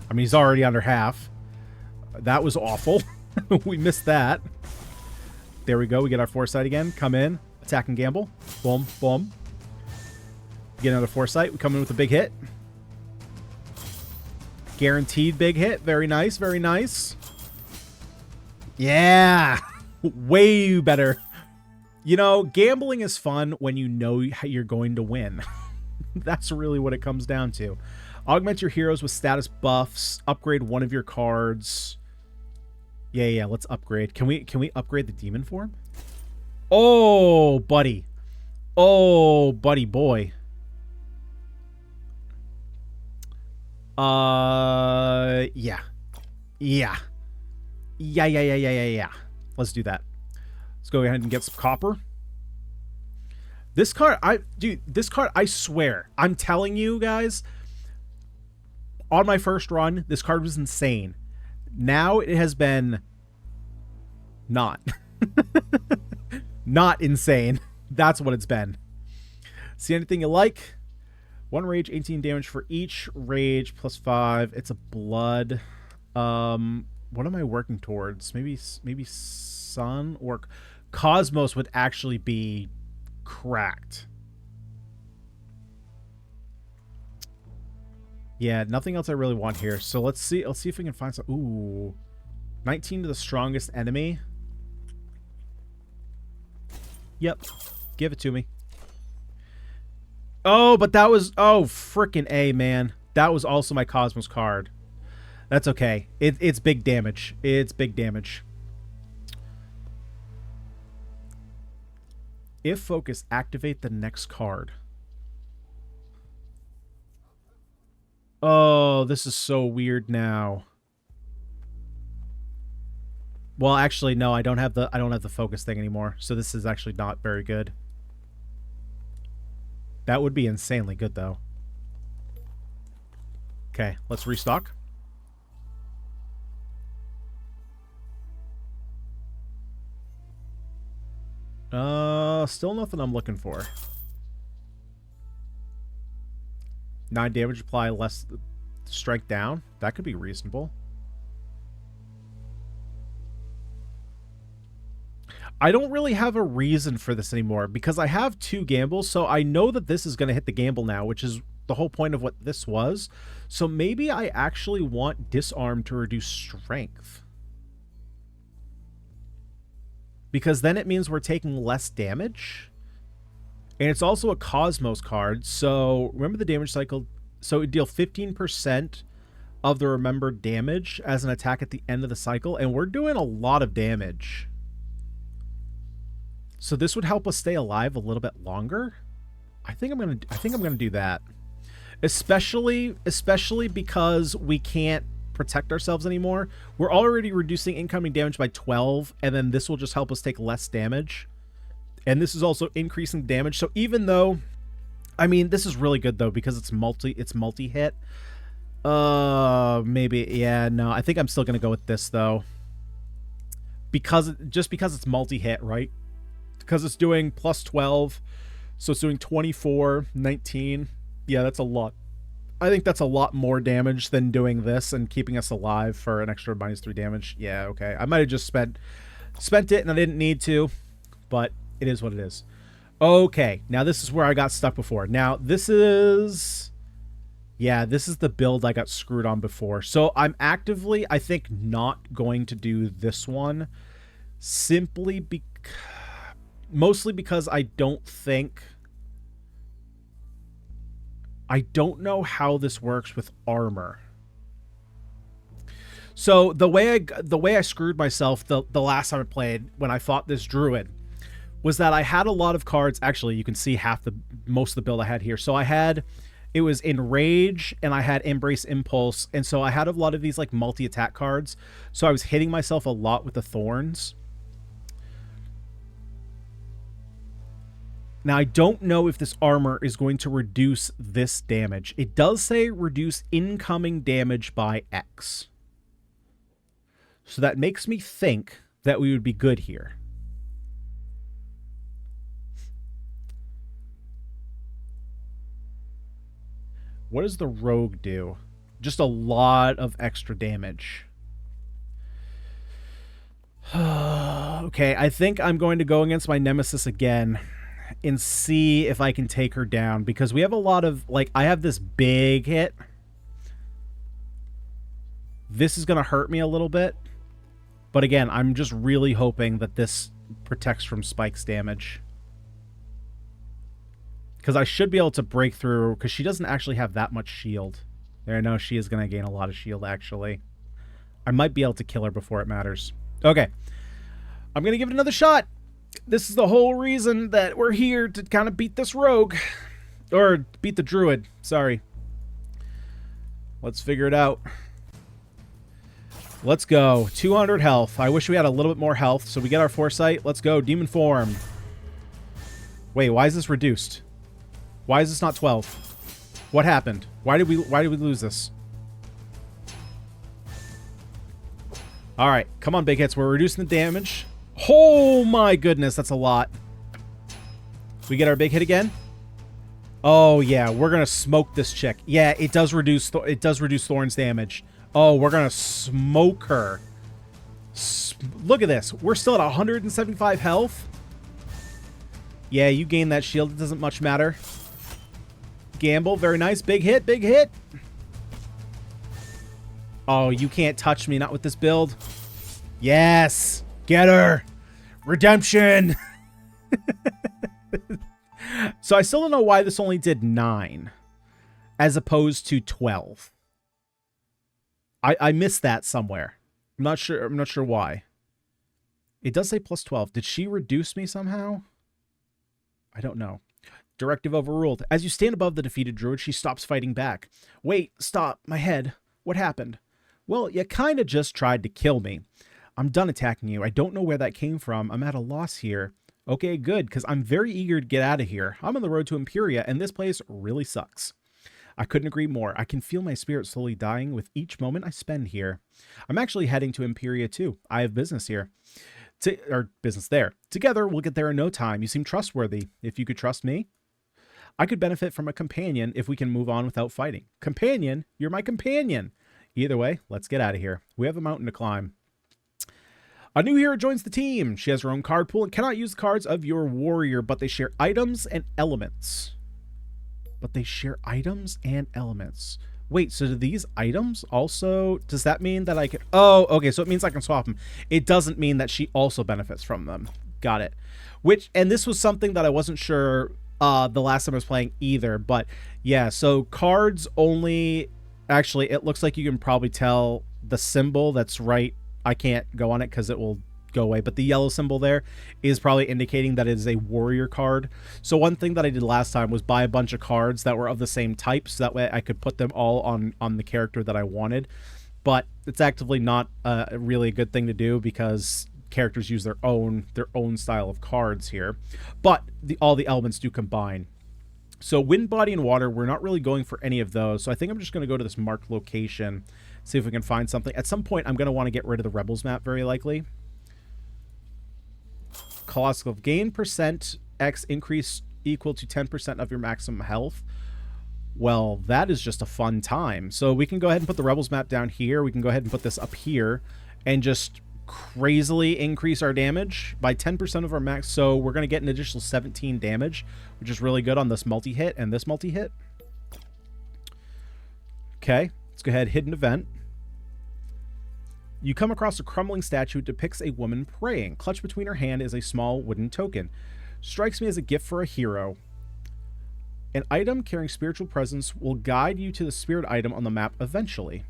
I mean, he's already under half. That was awful. We missed that. There we go. We get our foresight again. Come in. Attack and gamble. Boom, boom. We get another foresight. We come in with a big hit. Guaranteed big hit. Very nice. Very nice. Yeah. Way better. You know, gambling is fun when you know you're going to win. That's really what it comes down to. Augment your heroes with status buffs. Upgrade one of your cards. Yeah, let's upgrade. Can we upgrade the demon form? Oh, buddy. Oh, buddy boy. Yeah. Yeah. Let's do that. Let's go ahead and get some copper. This card, I swear, I'm telling you guys, on my first run, this card was insane. Now it has been not. Not insane. That's what it's been. See anything you like? 1 rage, 18 damage for each rage, +5. It's a blood. What am I working towards? Maybe Sun or Cosmos would actually be cracked. Yeah, nothing else I really want here. So let's see if we can find some. Ooh. 19 to the strongest enemy. Yep. Give it to me. Oh, but that was... Oh, frickin' A, man. That was also my Cosmos card. That's okay. It's big damage. It's big damage. If focus, activate the next card. Oh, this is so weird now. Well, actually, no, I don't have the focus thing anymore. So this is actually not very good. That would be insanely good, though. Okay, let's restock. Still nothing I'm looking for. 9 damage, apply less strike down. That could be reasonable. I don't really have a reason for this anymore because I have 2 gambles, so I know that this is going to hit the gamble now, which is the whole point of what this was. So maybe I actually want disarm to reduce strength. Because then it means we're taking less damage. And it's also a Cosmos card. So remember the damage cycle. So it deal 15% of the remembered damage as an attack at the end of the cycle. And we're doing a lot of damage. So this would help us stay alive a little bit longer. I think I'm gonna do that. Especially because we can't protect ourselves anymore. We're already reducing incoming damage by 12, and then this will just help us take less damage. And this is also increasing damage. So even though I mean, this is really good though because it's multi-hit. Maybe, yeah, no. I think I'm still gonna go with this though. Because it's multi-hit, right? Because it's doing plus 12, so it's doing 24, 19. Yeah, that's a lot. I think that's a lot more damage than doing this and keeping us alive for an extra -3 damage. Yeah, okay. I might have just spent it and I didn't need to, but it is what it is. Okay, now this is where I got stuck before. Now, this is... yeah, this is the build I got screwed on before. So I'm actively, I think, not going to do this one. Mostly because I don't know how this works with armor. So the way I screwed myself the last time I played when I fought this druid was that I had a lot of cards. Actually, you can see most of the build I had here. So it was Enrage and I had Embrace Impulse, and so I had a lot of these like multi-attack cards. So I was hitting myself a lot with the Thorns. Now, I don't know if this armor is going to reduce this damage. It does say reduce incoming damage by X. So that makes me think that we would be good here. What does the rogue do? Just a lot of extra damage. Okay, I think I'm going to go against my nemesis again and see if I can take her down, because we have a lot of, like, I have this big hit. This is going to hurt me a little bit. But again, I'm just really hoping that this protects from Spike's damage. Because I should be able to break through, because she doesn't actually have that much shield. There, no, she is going to gain a lot of shield, actually. I might be able to kill her before it matters. Okay. I'm going to give it another shot. This is the whole reason that we're here, to kind of beat this rogue. Or beat the druid. Sorry. Let's figure it out. Let's go. 200 health. I wish we had a little bit more health, so we get our foresight. Let's go. Demon form. Wait, why is this reduced? Why is this not 12? What happened? Why did we lose this? All right, come on, big hits. We're reducing the damage. Oh my goodness, that's a lot. We get our big hit again. Oh yeah, we're gonna smoke this chick. Yeah, it does reduce Thorn's damage. Oh, we're gonna smoke her. Look at this. We're still at 175 health. Yeah, you gain that shield. It doesn't much matter. Gamble, very nice. Big hit, big hit. Oh, you can't touch me, not with this build. Yes, get her. Redemption. So I still don't know why this only did 9 as opposed to 12. I missed that somewhere. I'm not sure why. It does say plus 12. Did she reduce me somehow? I don't know. Directive overruled. As you stand above the defeated druid, she stops fighting back. Wait, stop. My head. What happened? Well, you kind of just tried to kill me. I'm done attacking you. I don't know where that came from. I'm at a loss here. Okay, good, because I'm very eager to get out of here. I'm on the road to Imperia, and this place really sucks. I couldn't agree more. I can feel my spirit slowly dying with each moment I spend here. I'm actually heading to Imperia, too. I have business here. Or business there. Together, we'll get there in no time. You seem trustworthy. If you could trust me, I could benefit from a companion if we can move on without fighting. Companion? You're my companion. Either way, let's get out of here. We have a mountain to climb. A new hero joins the team. She has her own card pool and cannot use the cards of your warrior, but they share items and elements. Wait, so do these items also... Does that mean that I can... Oh, okay, so it means I can swap them. It doesn't mean that she also benefits from them. Got it. And this was something that I wasn't sure the last time I was playing either, but yeah, so cards only... Actually, it looks like you can probably tell the symbol that's right. I can't go on it because it will go away, but the yellow symbol there is probably indicating that it is a warrior card. So one thing that I did last time was buy a bunch of cards that were of the same type, so that way I could put them all on the character that I wanted. But it's actively not really a good thing to do because characters use their own style of cards here. But all the elements do combine. So wind, body, and water, we're not really going for any of those. So I think I'm just going to go to this marked location, see if we can find something. At some point, I'm going to want to get rid of the Rebels map, very likely. Colossal gain percent X increase equal to 10% of your maximum health. Well, that is just a fun time. So we can go ahead and put the Rebels map down here. We can go ahead and put this up here and just crazily increase our damage by 10% of our max. So we're going to get an additional 17 damage, which is really good on this multi-hit and this multi-hit. Okay, let's go ahead. Hidden event. You come across a crumbling statue that depicts a woman praying. Clutched between her hand is a small wooden token. Strikes me as a gift for a hero. An item carrying spiritual presence will guide you to the spirit item on the map eventually.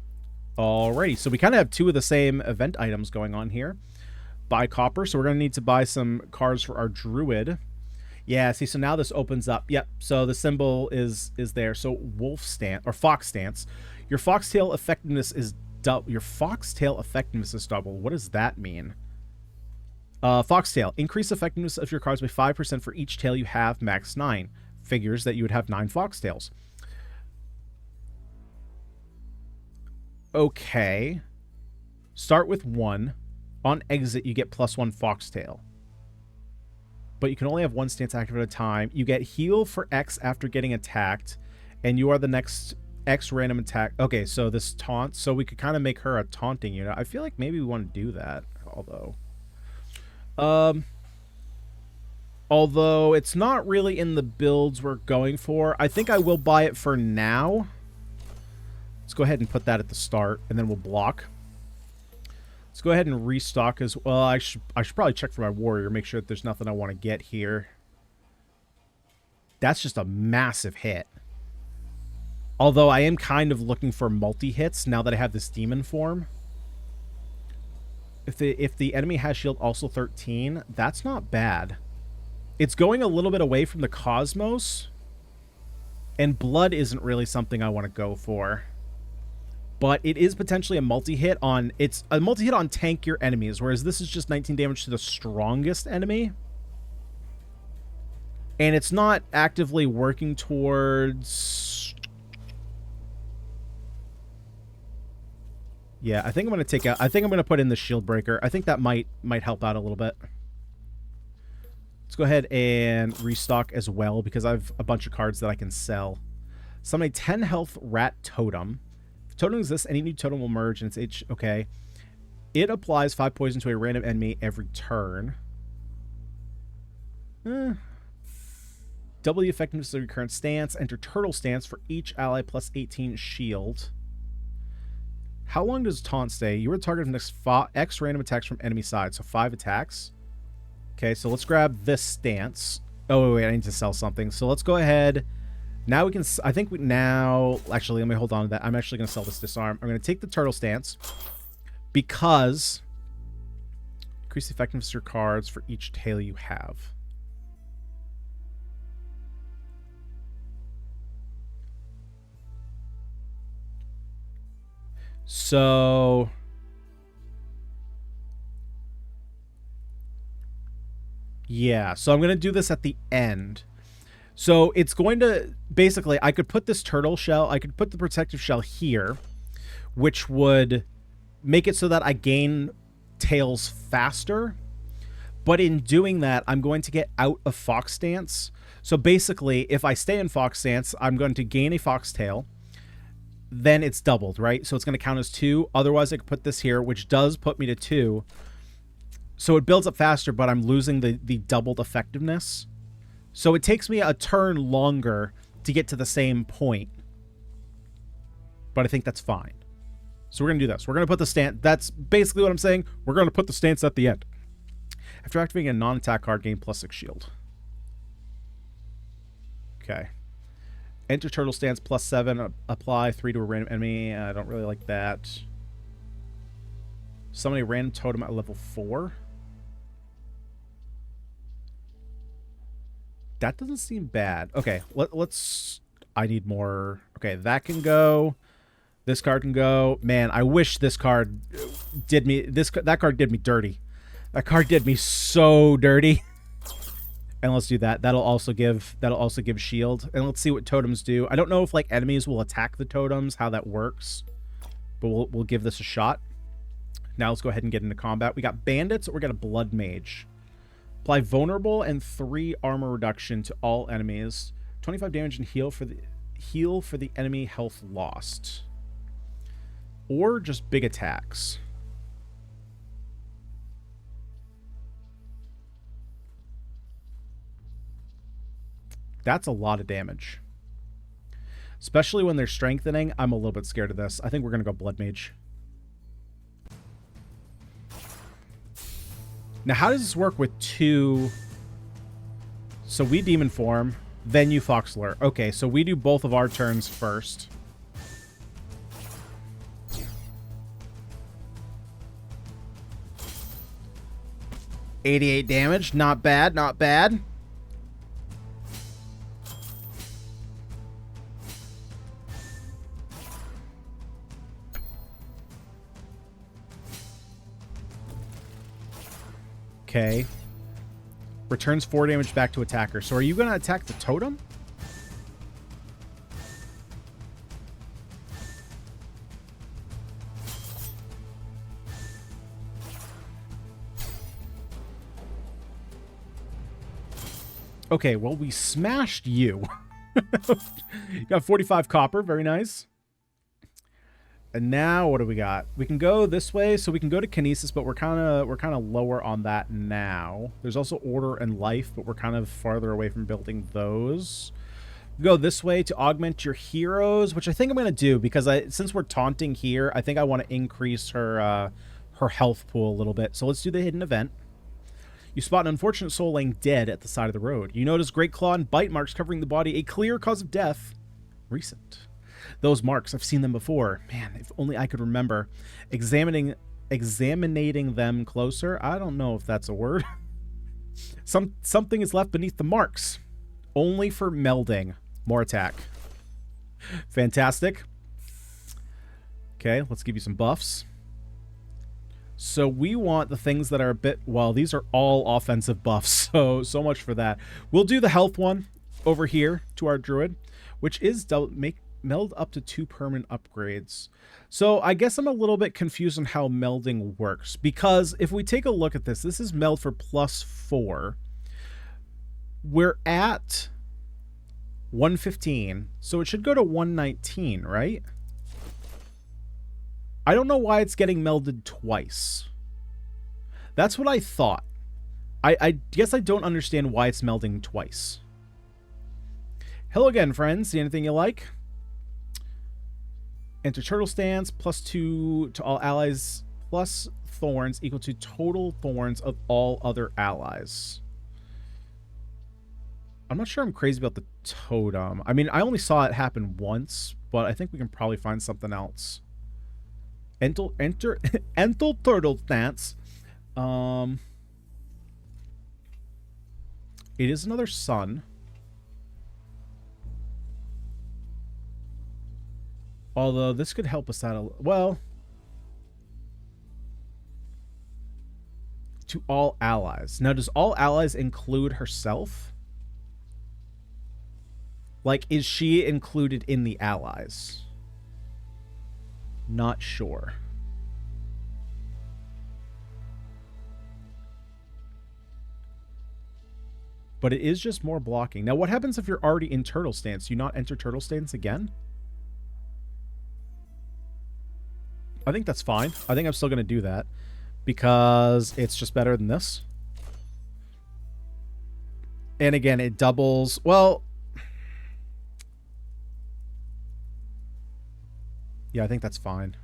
Alrighty, so we kind of have two of the same event items going on here. Buy copper, so we're going to need to buy some cards for our druid. Yeah, see, so now this opens up. Yep, so the symbol is there. So wolf stance, or fox stance. Your foxtail effectiveness is double. Your foxtail effectiveness is double. What does that mean? Foxtail. Increase effectiveness of your cards by 5% for each tail you have, max 9. Figures that you would have 9 foxtails. Okay. Start with 1. On exit, you get +1 foxtail. But you can only have 1 stance active at a time. You get heal for X after getting attacked. And you are the next X random attack. Okay, so this taunt. So we could kind of make her a taunting unit. I feel like maybe we want to do that. Although it's not really in the builds we're going for. I think I will buy it for now. Let's go ahead and put that at the start, and then we'll block. Let's go ahead and restock as well. I should probably check for my warrior, make sure that there's nothing I want to get here. That's just a massive hit. Although I am kind of looking for multi-hits now that I have this demon form. If the enemy has shield also 13, that's not bad. It's going a little bit away from the Cosmos, and blood isn't really something I want to go for. But it is potentially a multi-hit on... It's a multi-hit on tankier enemies, whereas this is just 19 damage to the strongest enemy. And it's not actively working towards... Yeah, I think I'm going to take out... I think I'm going to put in the shield breaker. I think that might help out a little bit. Let's go ahead and restock as well, because I have a bunch of cards that I can sell. Summon a 10 health rat totem. If totem exists, any new totem will merge and it's okay. It applies 5 poison to a random enemy every turn. Double the effectiveness of your current stance. Enter turtle stance for each ally plus 18 shield. How long does taunt stay? You are the target of next X random attacks from enemy side, so 5 attacks. Okay, so let's grab this stance. Oh, wait, I need to sell something. So let's go ahead. Now we can... I think we now... Actually, let me hold on to that. I'm actually going to sell this disarm. I'm going to take the turtle stance because... Increase the effectiveness of your cards for each tail you have. So... Yeah, so I'm going to do this at the end. So it's going to... Basically, I could put this turtle shell... I could put the protective shell here, which would make it so that I gain tails faster. But in doing that, I'm going to get out of fox stance. So basically, if I stay in fox stance, I'm going to gain a foxtail. Then it's doubled, right? So it's going to count as 2. Otherwise, I could put this here, which does put me to 2. So it builds up faster, but I'm losing the doubled effectiveness. So it takes me a turn longer to get to the same point. But I think that's fine. So we're going to do this. We're going to put the stance... That's basically what I'm saying. We're going to put the stance at the end. After activating a non-attack card, gain +6 shield. Okay. Enter turtle stance +7. Apply 3 to a random enemy. I don't really like that. Summon a random totem at level 4. That doesn't seem bad. Okay, let's... I need more... Okay, that can go. This card can go. Man, I wish this card did me... That card did me dirty. That card did me so dirty. And let's do that. That'll also give shield. And let's see what totems do. I don't know if like enemies will attack the totems, how that works, but we'll give this a shot. Now let's go ahead and get into combat. We got bandits, or we got a blood mage. Apply vulnerable and 3 armor reduction to all enemies. 25 damage and heal for the enemy health lost. Or just big attacks. That's a lot of damage. Especially when they're strengthening, I'm a little bit scared of this. I think we're going to go blood mage. Now, how does this work with 2? So we demon form, then you fox lure. Okay, so we do both of our turns first. $88 damage, not bad, not bad. Okay. Returns 4 damage back to attacker. So are you going to attack the totem? Okay, well, we smashed you. You got 45 copper. Very nice. And now what do we got? We can go this way, so we can go to Kinesis, but we're kind of lower on that now. There's also Order and Life, but we're kind of farther away from building those. We go this way to augment your heroes, which I think I'm going to do because since we're taunting here, I think I want to increase her health pool a little bit. So let's do the hidden event. You spot an unfortunate soul laying dead at the side of the road. You notice great claw and bite marks covering the body, a clear cause of death. Recent. Those marks, I've seen them before. Man, if only I could remember. Examining them closer. I don't know if that's a word. Something is left beneath the marks. Only for melding. More attack. Fantastic. Okay, let's give you some buffs. So we want the things that are a bit... Well, these are all offensive buffs, so much for that. We'll do the health one over here to our druid, which is meld up to 2 permanent upgrades. So I guess I'm a little bit confused on how melding works, because if we take a look at this, this is meld for +4. We're at 115, so it should go to 119, right? I don't know why it's getting melded twice. That's what I thought. I guess I don't understand why it's melding twice. Hello again, friends. See anything you like? Enter turtle stance, +2 to all allies, plus thorns equal to total thorns of all other allies. I'm not sure I'm crazy about the totem. I mean, I only saw it happen once, but I think we can probably find something else. Enter turtle stance. It is another sun. Although this could help us out a well. To all allies. Now, does all allies include herself? Like, is she included in the allies? Not sure. But it is just more blocking. Now, what happens if you're already in turtle stance? Do you not enter turtle stance again? I think that's fine. I think I'm still going to do that because it's just better than this. And again, it doubles. Well, yeah, I think that's fine.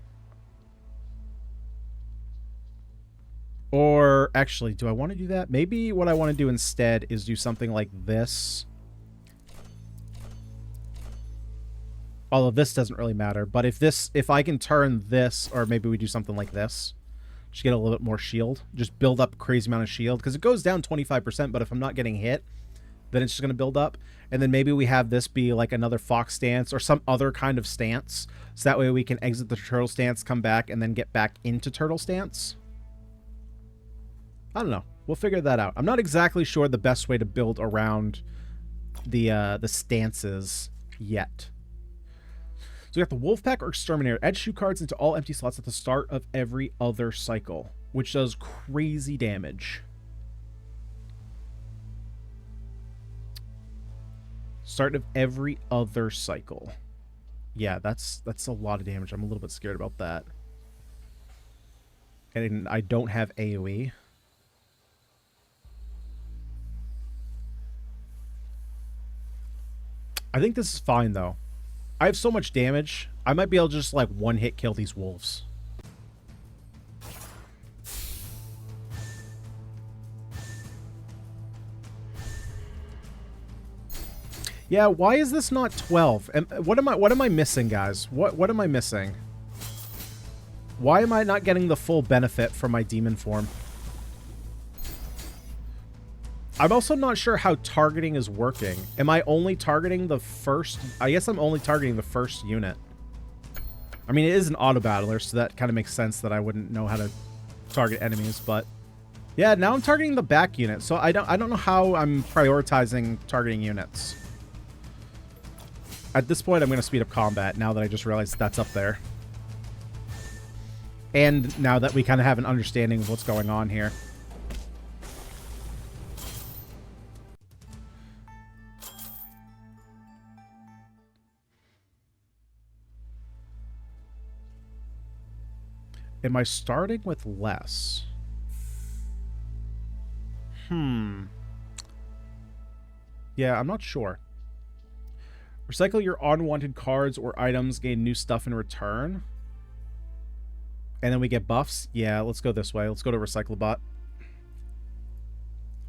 Or actually, do I want to do that? Maybe what I want to do instead is do something like this. Although this doesn't really matter. But if I can turn this, or maybe we do something like this. Just get a little bit more shield. Just build up a crazy amount of shield. Because it goes down 25%, but if I'm not getting hit, then it's just going to build up. And then maybe we have this be like another fox stance or some other kind of stance. So that way we can exit the turtle stance, come back, and then get back into turtle stance. I don't know. We'll figure that out. I'm not exactly sure the best way to build around the stances yet. So we got the Wolfpack or Exterminator. Add shoe cards into all empty slots at the start of every other cycle, which does crazy damage. Start of every other cycle. Yeah, that's a lot of damage. I'm a little bit scared about that. And I don't have AoE. I think this is fine, though. I have so much damage. I might be able to just, like, one-hit kill these wolves. Yeah, why is this not 12? What am I missing, guys? What am I missing? Why am I not getting the full benefit from my demon form? I'm also not sure how targeting is working. Am I only targeting the first? I guess I'm only targeting the first unit. I mean, it is an auto battler, so that kind of makes sense that I wouldn't know how to target enemies, but yeah, now I'm targeting the back unit. So I don't know how I'm prioritizing targeting units. At this point, I'm going to speed up combat now that I just realized that's up there. And now that we kind of have an understanding of what's going on here. Am I starting with less? Yeah, I'm not sure. Recycle your unwanted cards or items, gain new stuff in return. And then we get buffs. Yeah, let's go this way. Let's go to Recyclebot.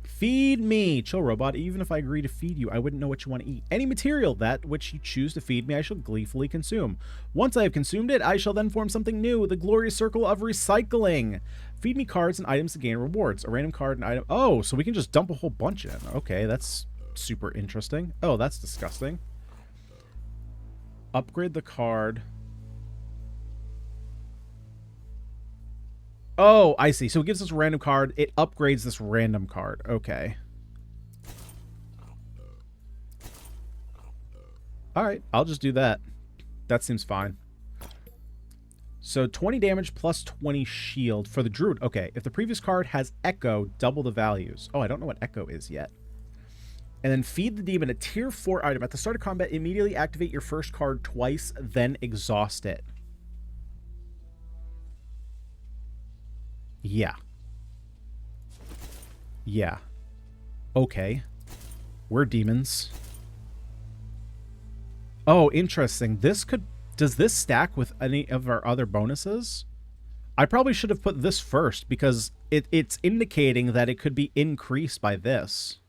Feed me, chill robot. Even if I agree to feed you, I wouldn't know what you want to eat. Any material that which you choose to feed me, I shall gleefully consume. Once I have consumed it, I shall then form something new. The glorious circle of recycling. Feed me cards and items to gain rewards. A random card and item. Oh, so we can just dump a whole bunch in. Okay, that's super interesting. Oh, that's disgusting. Upgrade the card. Oh, I see. So it gives us a random card. It upgrades this random card. Okay. All right. I'll just do that. That seems fine. So 20 damage plus 20 shield for the druid. Okay. If the previous card has echo, double the values. Oh, I don't know what echo is yet. And then feed the demon a tier 4 item. At the start of combat, immediately activate your first card twice, then exhaust it. Yeah. Yeah. Okay. We're demons. Oh, interesting. This could... Does this stack with any of our other bonuses? I probably should have put this first because it's indicating that it could be increased by this.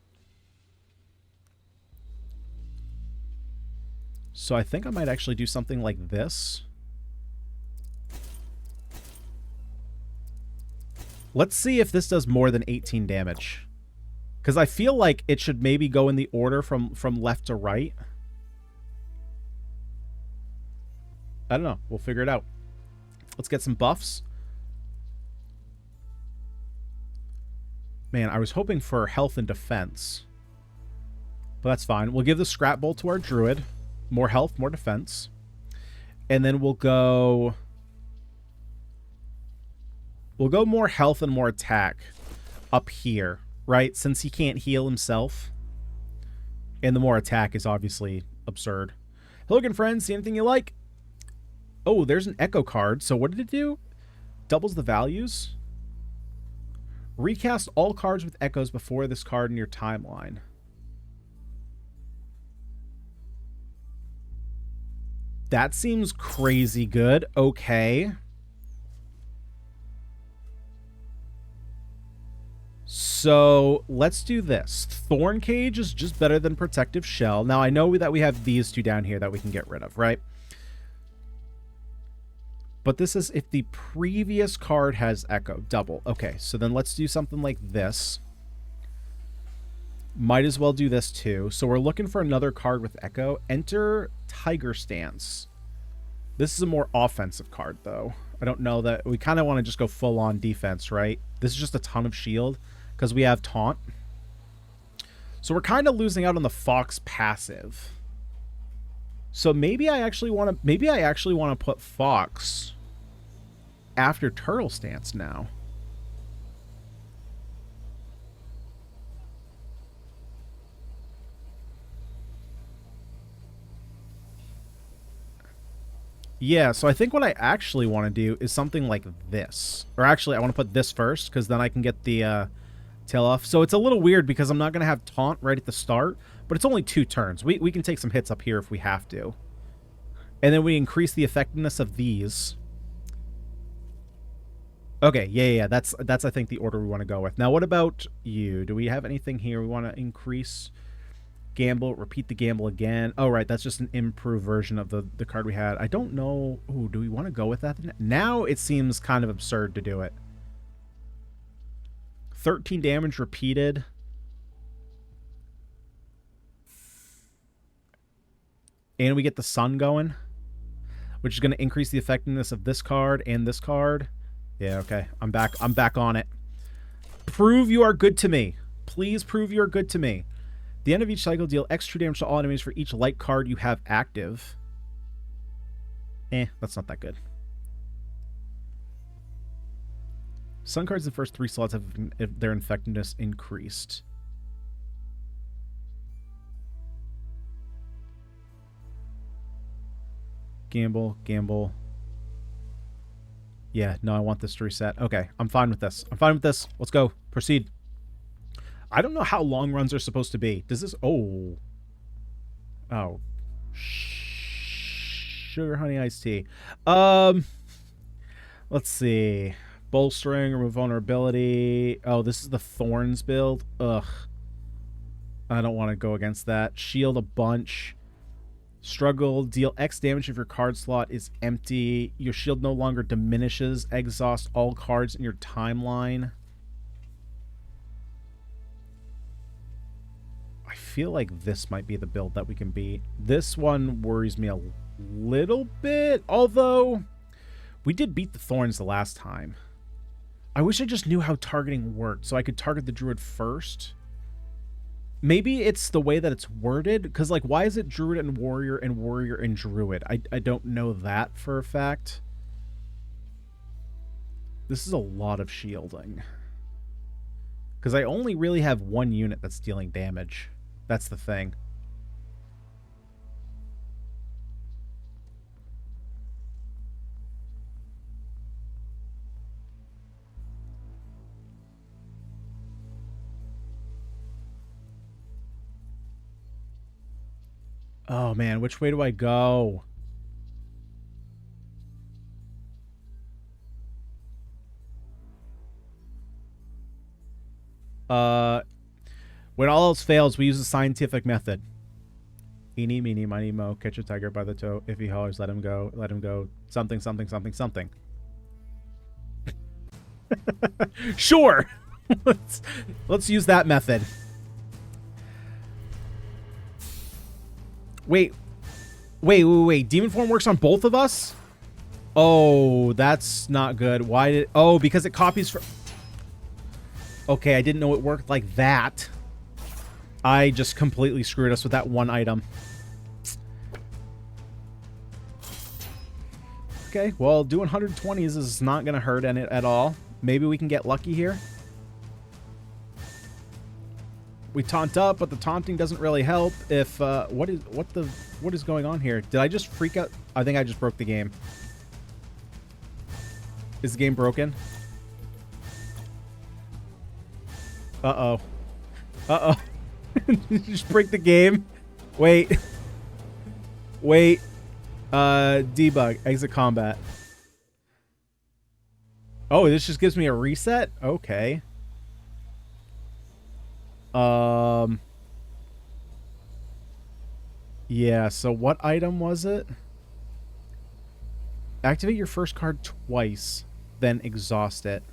So I think I might actually do something like this. Let's see if this does more than 18 damage. Because I feel like it should maybe go in the order from left to right. I don't know. We'll figure it out. Let's get some buffs. Man, I was hoping for health and defense. But that's fine. We'll give the scrap bowl to our druid. More health, more defense. And then we'll go... We'll go more health and more attack up here, right? Since he can't heal himself. And the more attack is obviously absurd. Hello again, friends. See anything you like? Oh, there's an echo card. So what did it do? Doubles the values. Recast all cards with echoes before this card in your timeline. That seems crazy good. Okay. So let's do this. Thorn Cage is just better than Protective Shell. Now I know that we have these two down here that we can get rid of, right? But this is if the previous card has Echo. Double. Okay, so then let's do something like this. Might as well do this too. So we're looking for another card with Echo. Enter Tiger Stance. This is a more offensive card, though. I don't know that... We kind of want to just go full-on defense, right? This is just a ton of shield. because we have taunt. So we're kind of losing out on the Fox passive. So maybe I actually want to put Fox after Turtle Stance now. Yeah, so I think what I actually want to do is something like this. Or actually, I want to put this first, because then I can get the tail off. So it's a little weird, because I'm not going to have taunt right at the start, but it's only 2 turns. We can take some hits up here if we have to. And then we increase the effectiveness of these. Okay, yeah. That's I think the order we want to go with. Now, what about you? Do we have anything here we want to increase? Gamble, repeat the gamble again. Oh, right, that's just an improved version of the card we had. I don't know. Ooh, do we want to go with that? Now it seems kind of absurd to do it. 13 damage repeated. And we get the sun going, which is going to increase the effectiveness of this card and this card. Yeah, okay. I'm back on it. Prove you are good to me. Please prove you are good to me. The end of each cycle, deal extra damage to all enemies for each light card you have active. That's not that good. Sun cards in the first 3 slots have their effectiveness increased. Gamble. Yeah, no, I want this to reset. Okay, I'm fine with this. Let's go. Proceed. I don't know how long runs are supposed to be. Does this... Oh. Sugar, honey, iced tea. Let's see. Bolstering, remove vulnerability. Oh, this is the Thorns build. Ugh. I don't want to go against that. Shield a bunch. Struggle. Deal X damage if your card slot is empty. Your shield no longer diminishes. Exhaust all cards in your timeline. I feel like this might be the build that we can beat. This one worries me a little bit, although we did beat the Thorns the last time. I wish I just knew how targeting worked so I could target the Druid first. Maybe it's the way that it's worded, because, like, why is it Druid and Warrior and Warrior and Druid? I don't know that for a fact. This is a lot of shielding. Because I only really have 1 unit that's dealing damage. That's the thing. Oh, man, which way do I go? When all else fails, we use the scientific method. Eeny, meeny, miny, mo, catch a tiger by the toe. If he hollers, let him go. Let him go. Something, something, something, something. Sure. Let's use that method. Wait. Demon form works on both of us? Oh, that's not good. Why did... Oh, because it copies from... Okay, I didn't know it worked like that. I just completely screwed us with that one item. Okay, well, doing 120s is not going to hurt in it at all. Maybe we can get lucky here. We taunt up, but the taunting doesn't really help if... What is going on here? Did I just freak out? I think I just broke the game. Is the game broken? Uh-oh. Uh-oh. Just break the game. Wait. Debug. Exit combat. Oh, this just gives me a reset? Okay. Yeah, so what item was it? Activate your first card twice, then exhaust it.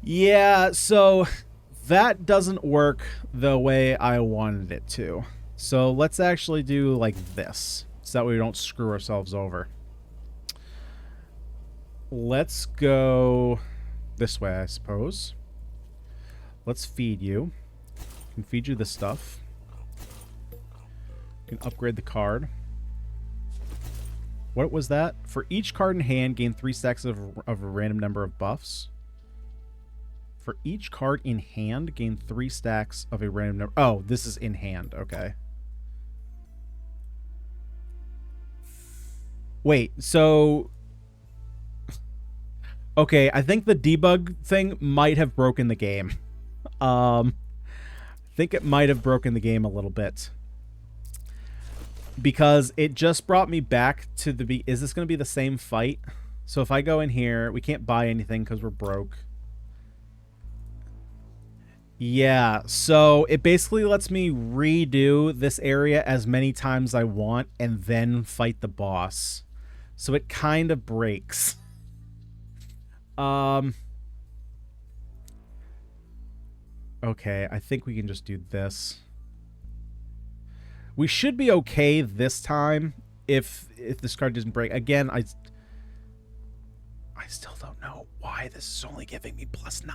Yeah, so that doesn't work the way I wanted it to. So let's actually do like this, so that way we don't screw ourselves over. Let's go This way, I suppose. Let's feed you. I can feed you this stuff. You can upgrade the card. What was that? For each card in hand, gain 3 stacks of a random number of buffs. For each card in hand, gain 3 stacks of a random number. Oh, this is in hand. Okay. Wait, so... Okay, I think the debug thing might have broken the game. I think it might have broken the game a little bit. Because it just brought me back to the... Is this going to be the same fight? So if I go in here, we can't buy anything because we're broke. Yeah, so it basically lets me redo this area as many times as I want and then fight the boss. So it kind of breaks. Okay, I think we can just do this. We should be okay this time if this card doesn't break. Again, I still don't know why this is only giving me +9.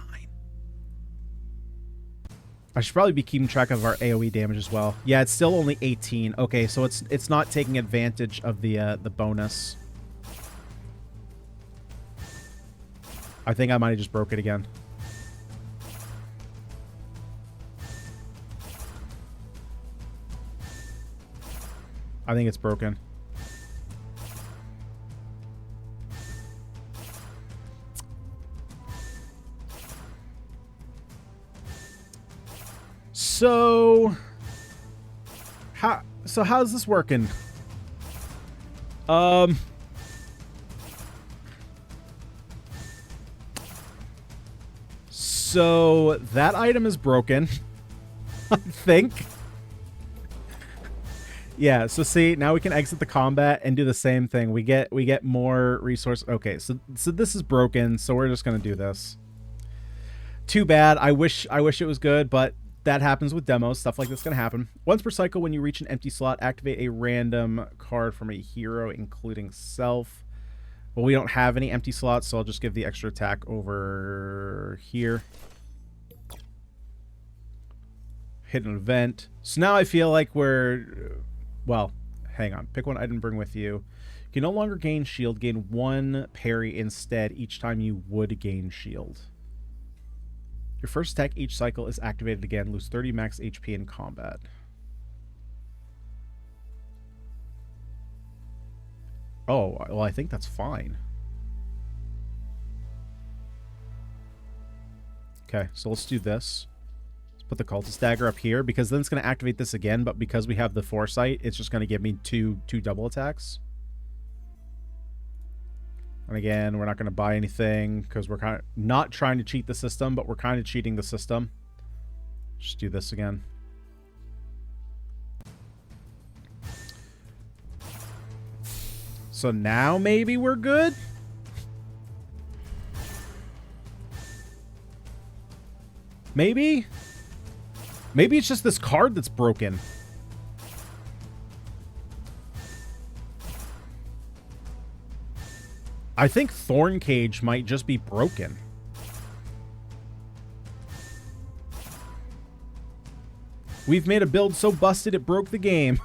I should probably be keeping track of our AoE damage as well. Yeah, it's still only 18. Okay, so it's not taking advantage of the bonus. I think I might have just broke it again. I think it's broken. So how's this working? So that item is broken. I think. Yeah, so see, now we can exit the combat and do the same thing. We get more resource. Okay, so this is broken, so we're just gonna do this. Too bad. I wish it was good, but that happens with demos. Stuff like this is gonna happen. Once per cycle, when you reach an empty slot, activate a random card from a hero, including self. Well, we don't have any empty slots, so I'll just give the extra attack over here. Hit an event. So now I feel like we're... Well, hang on. Pick one item to bring with you. You can no longer gain shield. Gain 1 parry instead each time you would gain shield. Your first attack each cycle is activated again. Lose 30 max HP in combat. Oh, well, I think that's fine. Okay, so let's do this. Let's put the cultist dagger up here, because then it's going to activate this again, but because we have the foresight, it's just going to give me two double attacks. And again, we're not going to buy anything, because we're kind of not trying to cheat the system, but we're kind of cheating the system. Just do this again. So now maybe we're good? Maybe? Maybe it's just this card that's broken. I think Thorn Cage might just be broken. We've made a build so busted it broke the game.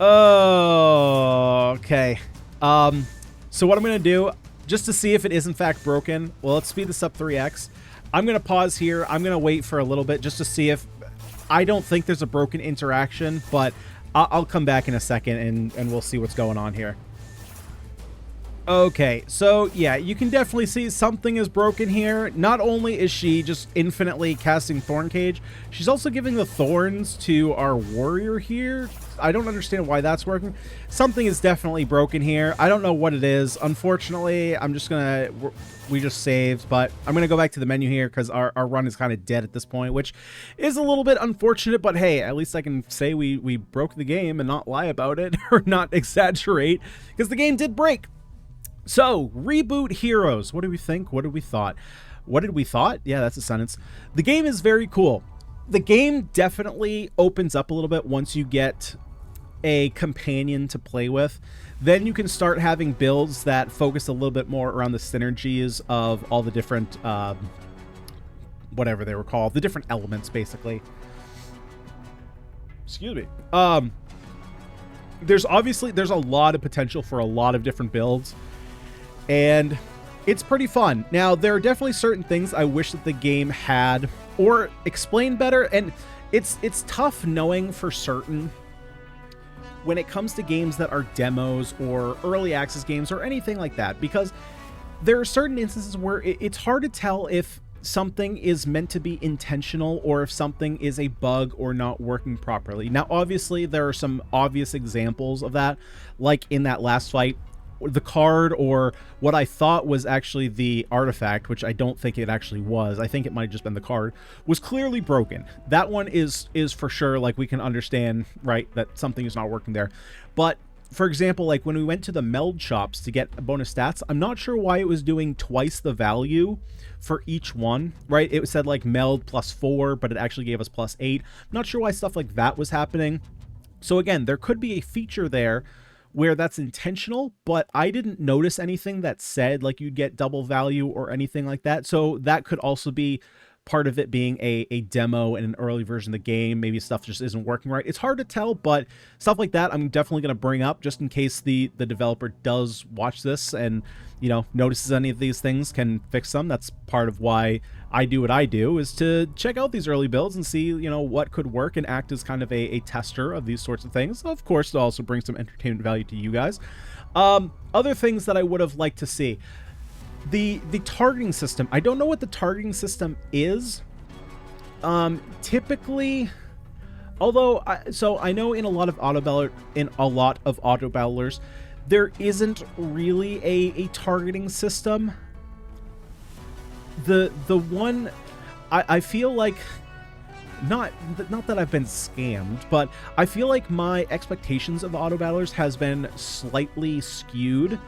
Oh, okay. So what I'm going to do, just to see if it is in fact broken, well, let's speed this up 3x. I'm going to pause here. I'm going to wait for a little bit just to see if... I don't think there's a broken interaction, but I'll come back in a second and we'll see what's going on here. Okay, so yeah, you can definitely see something is broken here. Not only is she just infinitely casting Thorn Cage, she's also giving the thorns to our warrior here. I don't understand why that's working. Something is definitely broken here. I don't know what it is. Unfortunately, we just saved, but I'm gonna go back to the menu here because our run is kind of dead at this point, which is a little bit unfortunate, but hey, at least I can say we broke the game and not lie about it or not exaggerate, because the game did break. So, Reboot Heroes. What do we think? What did we thought? What did we thought? Yeah, that's a sentence. The game is very cool. The game definitely opens up a little bit once you get a companion to play with, then you can start having builds that focus a little bit more around the synergies of all the different, whatever they were called, the different elements, basically. Excuse me. There's a lot of potential for a lot of different builds, and it's pretty fun. Now, there are definitely certain things I wish that the game had or explained better, and it's tough knowing for certain when it comes to games that are demos or early access games or anything like that, because there are certain instances where it's hard to tell if something is meant to be intentional or if something is a bug or not working properly. Now, obviously, there are some obvious examples of that, like in that last fight, the card, or what I thought was actually the artifact, which I don't think it actually was. I think it might have just been the card, was clearly broken. That one is for sure, like, we can understand, right, that something is not working there. But for example, like when we went to the meld shops to get bonus stats, I'm not sure why it was doing twice the value for each one, right? It said like meld +4, but it actually gave us +8. I'm not sure why stuff like that was happening. So again, there could be a feature there where that's intentional, but I didn't notice anything that said like you'd get double value or anything like that. So that could also be part of it being a demo in an early version of the game. Maybe stuff just isn't working right. It's hard to tell, but stuff like that I'm definitely going to bring up just in case the developer does watch this and, you know, notices any of these things, can fix them. That's part of why I do what I do, is to check out these early builds and see, you know, what could work and act as kind of a tester of these sorts of things. Of course, to also bring some entertainment value to you guys. Other things that I would have liked to see. The targeting system. I don't know what the targeting system is. Typically, although I know in a lot of Autobattlers, there isn't really a targeting system. The one I feel like, not that I've been scammed, but I feel like my expectations of Autobattlers has been slightly skewed,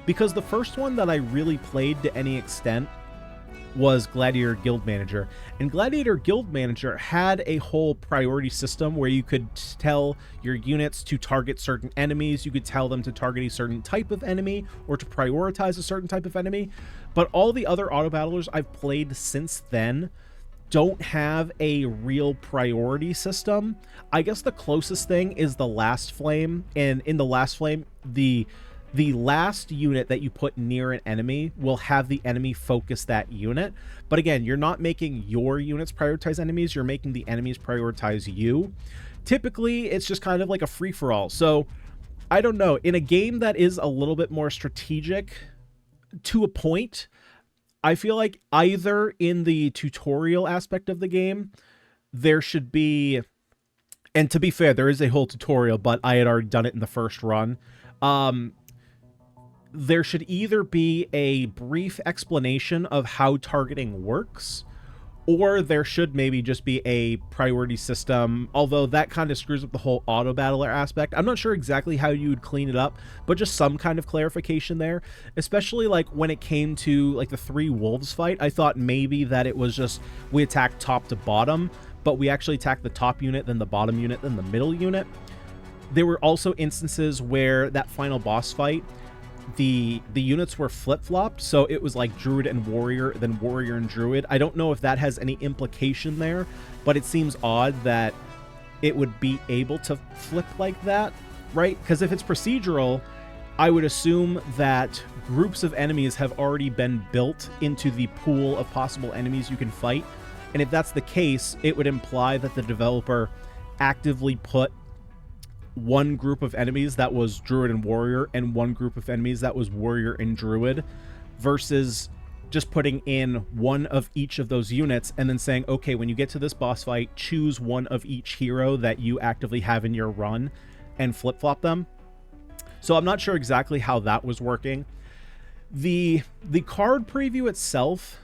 because the first one that I really played to any extent was Gladiator Guild Manager. And Gladiator Guild Manager had a whole priority system where you could tell your units to target certain enemies, you could tell them to target a certain type of enemy, or to prioritize a certain type of enemy. But all the other Autobattlers I've played since then don't have a real priority system. I guess the closest thing is the Last Flame, and in the Last Flame, the last unit that you put near an enemy will have the enemy focus that unit. But again, you're not making your units prioritize enemies, you're making the enemies prioritize you. Typically, it's just kind of like a free-for-all. So, I don't know. In a game that is a little bit more strategic to a point, I feel like either in the tutorial aspect of the game, there should be... And to be fair, there is a whole tutorial, but I had already done it in the first run. There should either be a brief explanation of how targeting works, or there should maybe just be a priority system, although that kind of screws up the whole auto battler aspect. I'm not sure exactly how you would clean it up, but just some kind of clarification there, especially like when it came to like the 3 wolves fight. I thought maybe that it was just we attacked top to bottom, but we actually attacked the top unit, then the bottom unit, then the middle unit. There were also instances where that final boss fight, the units were flip-flopped, so it was like Druid and Warrior, then Warrior and Druid. I don't know if that has any implication there, but it seems odd that it would be able to flip like that, right? Because if it's procedural, I would assume that groups of enemies have already been built into the pool of possible enemies you can fight, and if that's the case, it would imply that the developer actively put one group of enemies that was Druid and Warrior and one group of enemies that was Warrior and Druid, versus just putting in one of each of those units and then saying, okay, when you get to this boss fight, choose one of each hero that you actively have in your run and flip-flop them. So I'm not sure exactly how that was working. The card preview itself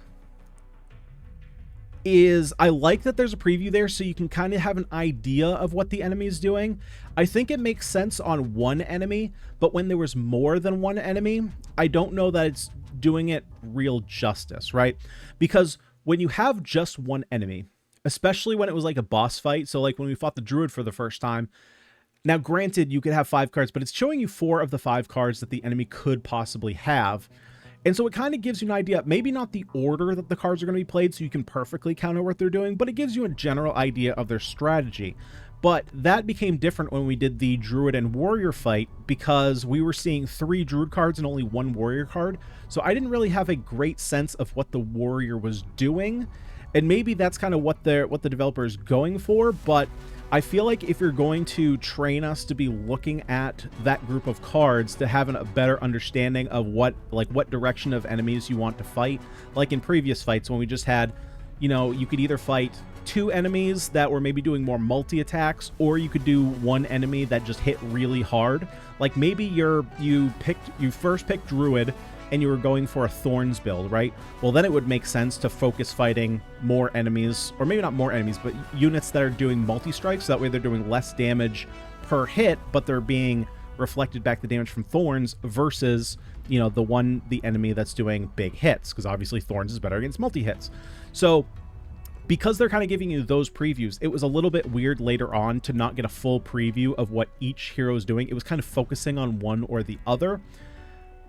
is, I like that there's a preview there so you can kind of have an idea of what the enemy is doing. I think it makes sense on one enemy, but when there was more than one enemy, I don't know that it's doing it real justice, right? Because when you have just one enemy, especially when it was like a boss fight, so like when we fought the Druid for the first time, Now, granted, you could have 5 cards, but it's showing you 4 of the 5 cards that the enemy could possibly have. And so it kind of gives you an idea, maybe not the order that the cards are going to be played so you can perfectly counter what they're doing, but it gives you a general idea of their strategy. But that became different when we did the Druid and Warrior fight, because we were seeing 3 Druid cards and only 1 Warrior card. So I didn't really have a great sense of what the Warrior was doing. And maybe that's kind of what the developer is going for, but I feel like if you're going to train us to be looking at that group of cards to have a better understanding of what direction of enemies you want to fight, like in previous fights when we just had, you know, you could either fight 2 enemies that were maybe doing more multi-attacks, or you could do 1 enemy that just hit really hard. Like maybe you first picked Druid and you were going for a Thorns build, right? Well, then it would make sense to focus fighting more enemies, or maybe not more enemies, but units that are doing multi-strikes. So that way they're doing less damage per hit, but they're being reflected back the damage from Thorns versus, you know, the enemy that's doing big hits, because obviously Thorns is better against multi-hits. So because they're kind of giving you those previews, it was a little bit weird later on to not get a full preview of what each hero is doing. It was kind of focusing on one or the other.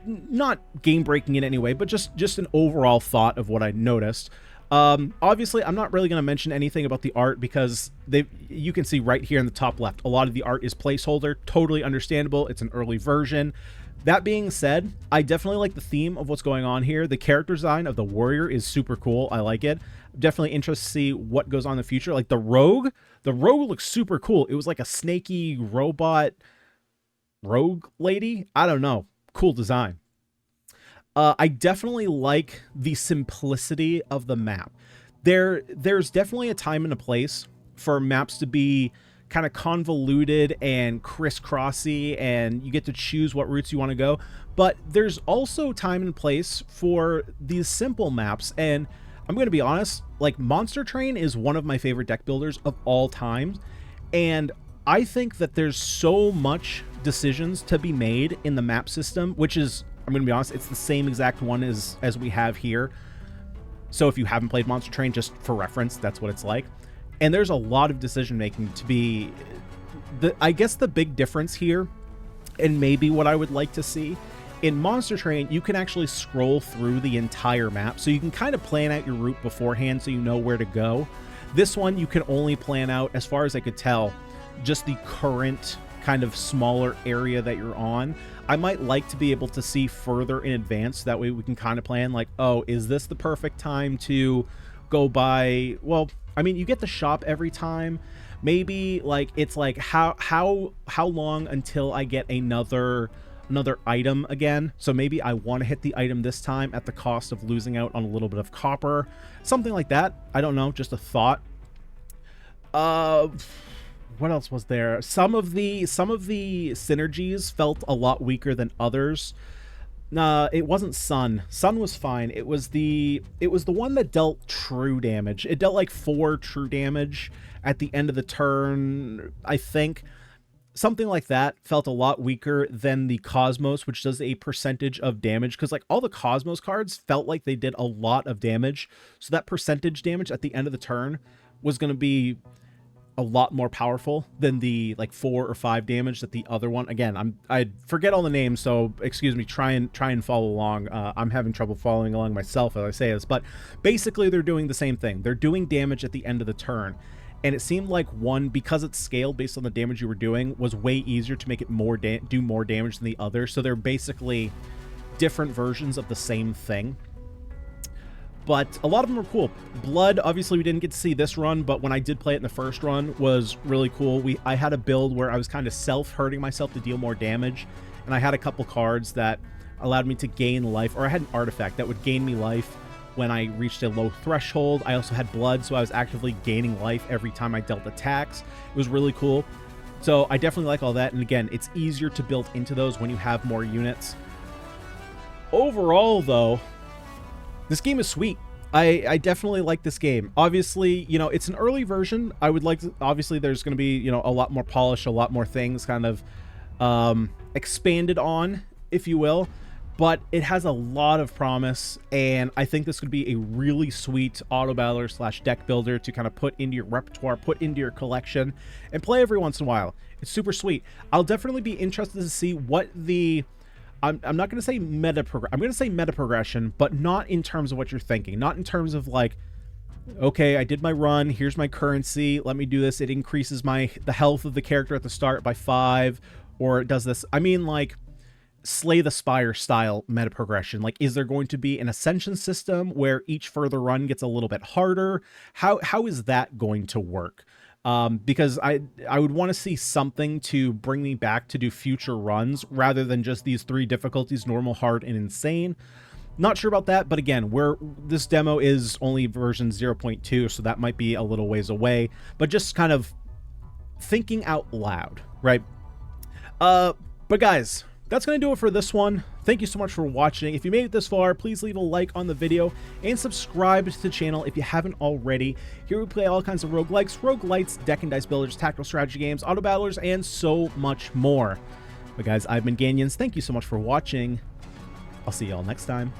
Not game breaking in any way, but just an overall thought of what I noticed. Obviously, I'm not really going to mention anything about the art because you can see right here in the top left, a lot of the art is placeholder. Totally understandable. It's an early version. That being said, I definitely like the theme of what's going on here. The character design of the warrior is super cool. I like it. I'm definitely interested to see what goes on in the future. Like the rogue looks super cool. It was like a snaky robot rogue lady. I don't know. Cool design. I definitely like the simplicity of the map. There's definitely a time and a place for maps to be kind of convoluted and crisscrossy, and you get to choose what routes you want to go. But there's also time and place for these simple maps. And I'm going to be honest, like Monster Train is one of my favorite deck builders of all time. And I think that there's so much decisions to be made in the map system, which is, I'm going to be honest, it's the same exact one as we have here. So if you haven't played Monster Train, just for reference, that's what it's like. And there's a lot of decision making to be, I guess the big difference here, and maybe what I would like to see, in Monster Train, you can actually scroll through the entire map. So you can kind of plan out your route beforehand so you know where to go. This one, you can only plan out, as far as I could tell, just the current kind of smaller area that you're on. I might like to be able to see further in advance. That way we can kind of plan like, oh, is this the perfect time to go by? Well, I mean, you get the shop every time. Maybe like it's like how long until I get another item again. So maybe I want to hit the item this time at the cost of losing out on a little bit of copper, something like that. I don't know, just a thought. What else was there? Some of the synergies felt a lot weaker than others. It wasn't Sun. Sun was fine. It was the one that dealt true damage. It dealt like 4 true damage at the end of the turn, I think. Something like that felt a lot weaker than the Cosmos, which does a percentage of damage, because like all the Cosmos cards felt like they did a lot of damage. So that percentage damage at the end of the turn was going to be a lot more powerful than the like 4 or 5 damage that the other one. Again, I forget all the names, so excuse me. Try and follow along. I'm having trouble following along myself as I say this, but basically they're doing the same thing. They're doing damage at the end of the turn, and it seemed like one, because it's scaled based on the damage you were doing, was way easier to make it do more damage than the other. So they're basically different versions of the same thing. But a lot of them are cool. Blood, obviously we didn't get to see this run, but when I did play it in the first run, was really cool. I had a build where I was kind of self-hurting myself to deal more damage, and I had a couple cards that allowed me to gain life, or I had an artifact that would gain me life when I reached a low threshold. I also had blood, so I was actively gaining life every time I dealt attacks. It was really cool. So I definitely like all that, and again, it's easier to build into those when you have more units. Overall, though, this game is sweet. I definitely like this game. Obviously, you know, it's an early version. I would like to, obviously there's going to be, you know, a lot more polish, a lot more things kind of expanded on, if you will. but it has a lot of promise, and I think this could be a really sweet auto battler slash deck builder to kind of put into your repertoire, put into your collection, and play every once in a while. It's super sweet. I'll definitely be interested to see what the... I'm not going to say I'm going to say meta progression, but not in terms of what you're thinking. Not in terms of like, okay, I did my run, here's my currency, let me do this. It increases the health of the character at the start by 5, or it does this. I mean, like, Slay the Spire style meta progression. Like, is there going to be an ascension system where each further run gets a little bit harder? How is that going to work? Because I would want to see something to bring me back to do future runs rather than just these 3 difficulties: normal, hard, and insane. Not sure about that, but again, this demo is only version 0.2, so that might be a little ways away, but just kind of thinking out loud, right? But guys, that's going to do it for this one. Thank you so much for watching. If you made it this far, please leave a like on the video and subscribe to the channel if you haven't already. Here we play all kinds of roguelikes, roguelites, deck and dice builders, tactical strategy games, auto battlers, and so much more. But guys, I've been Ganyonz. Thank you so much for watching. I'll see y'all next time.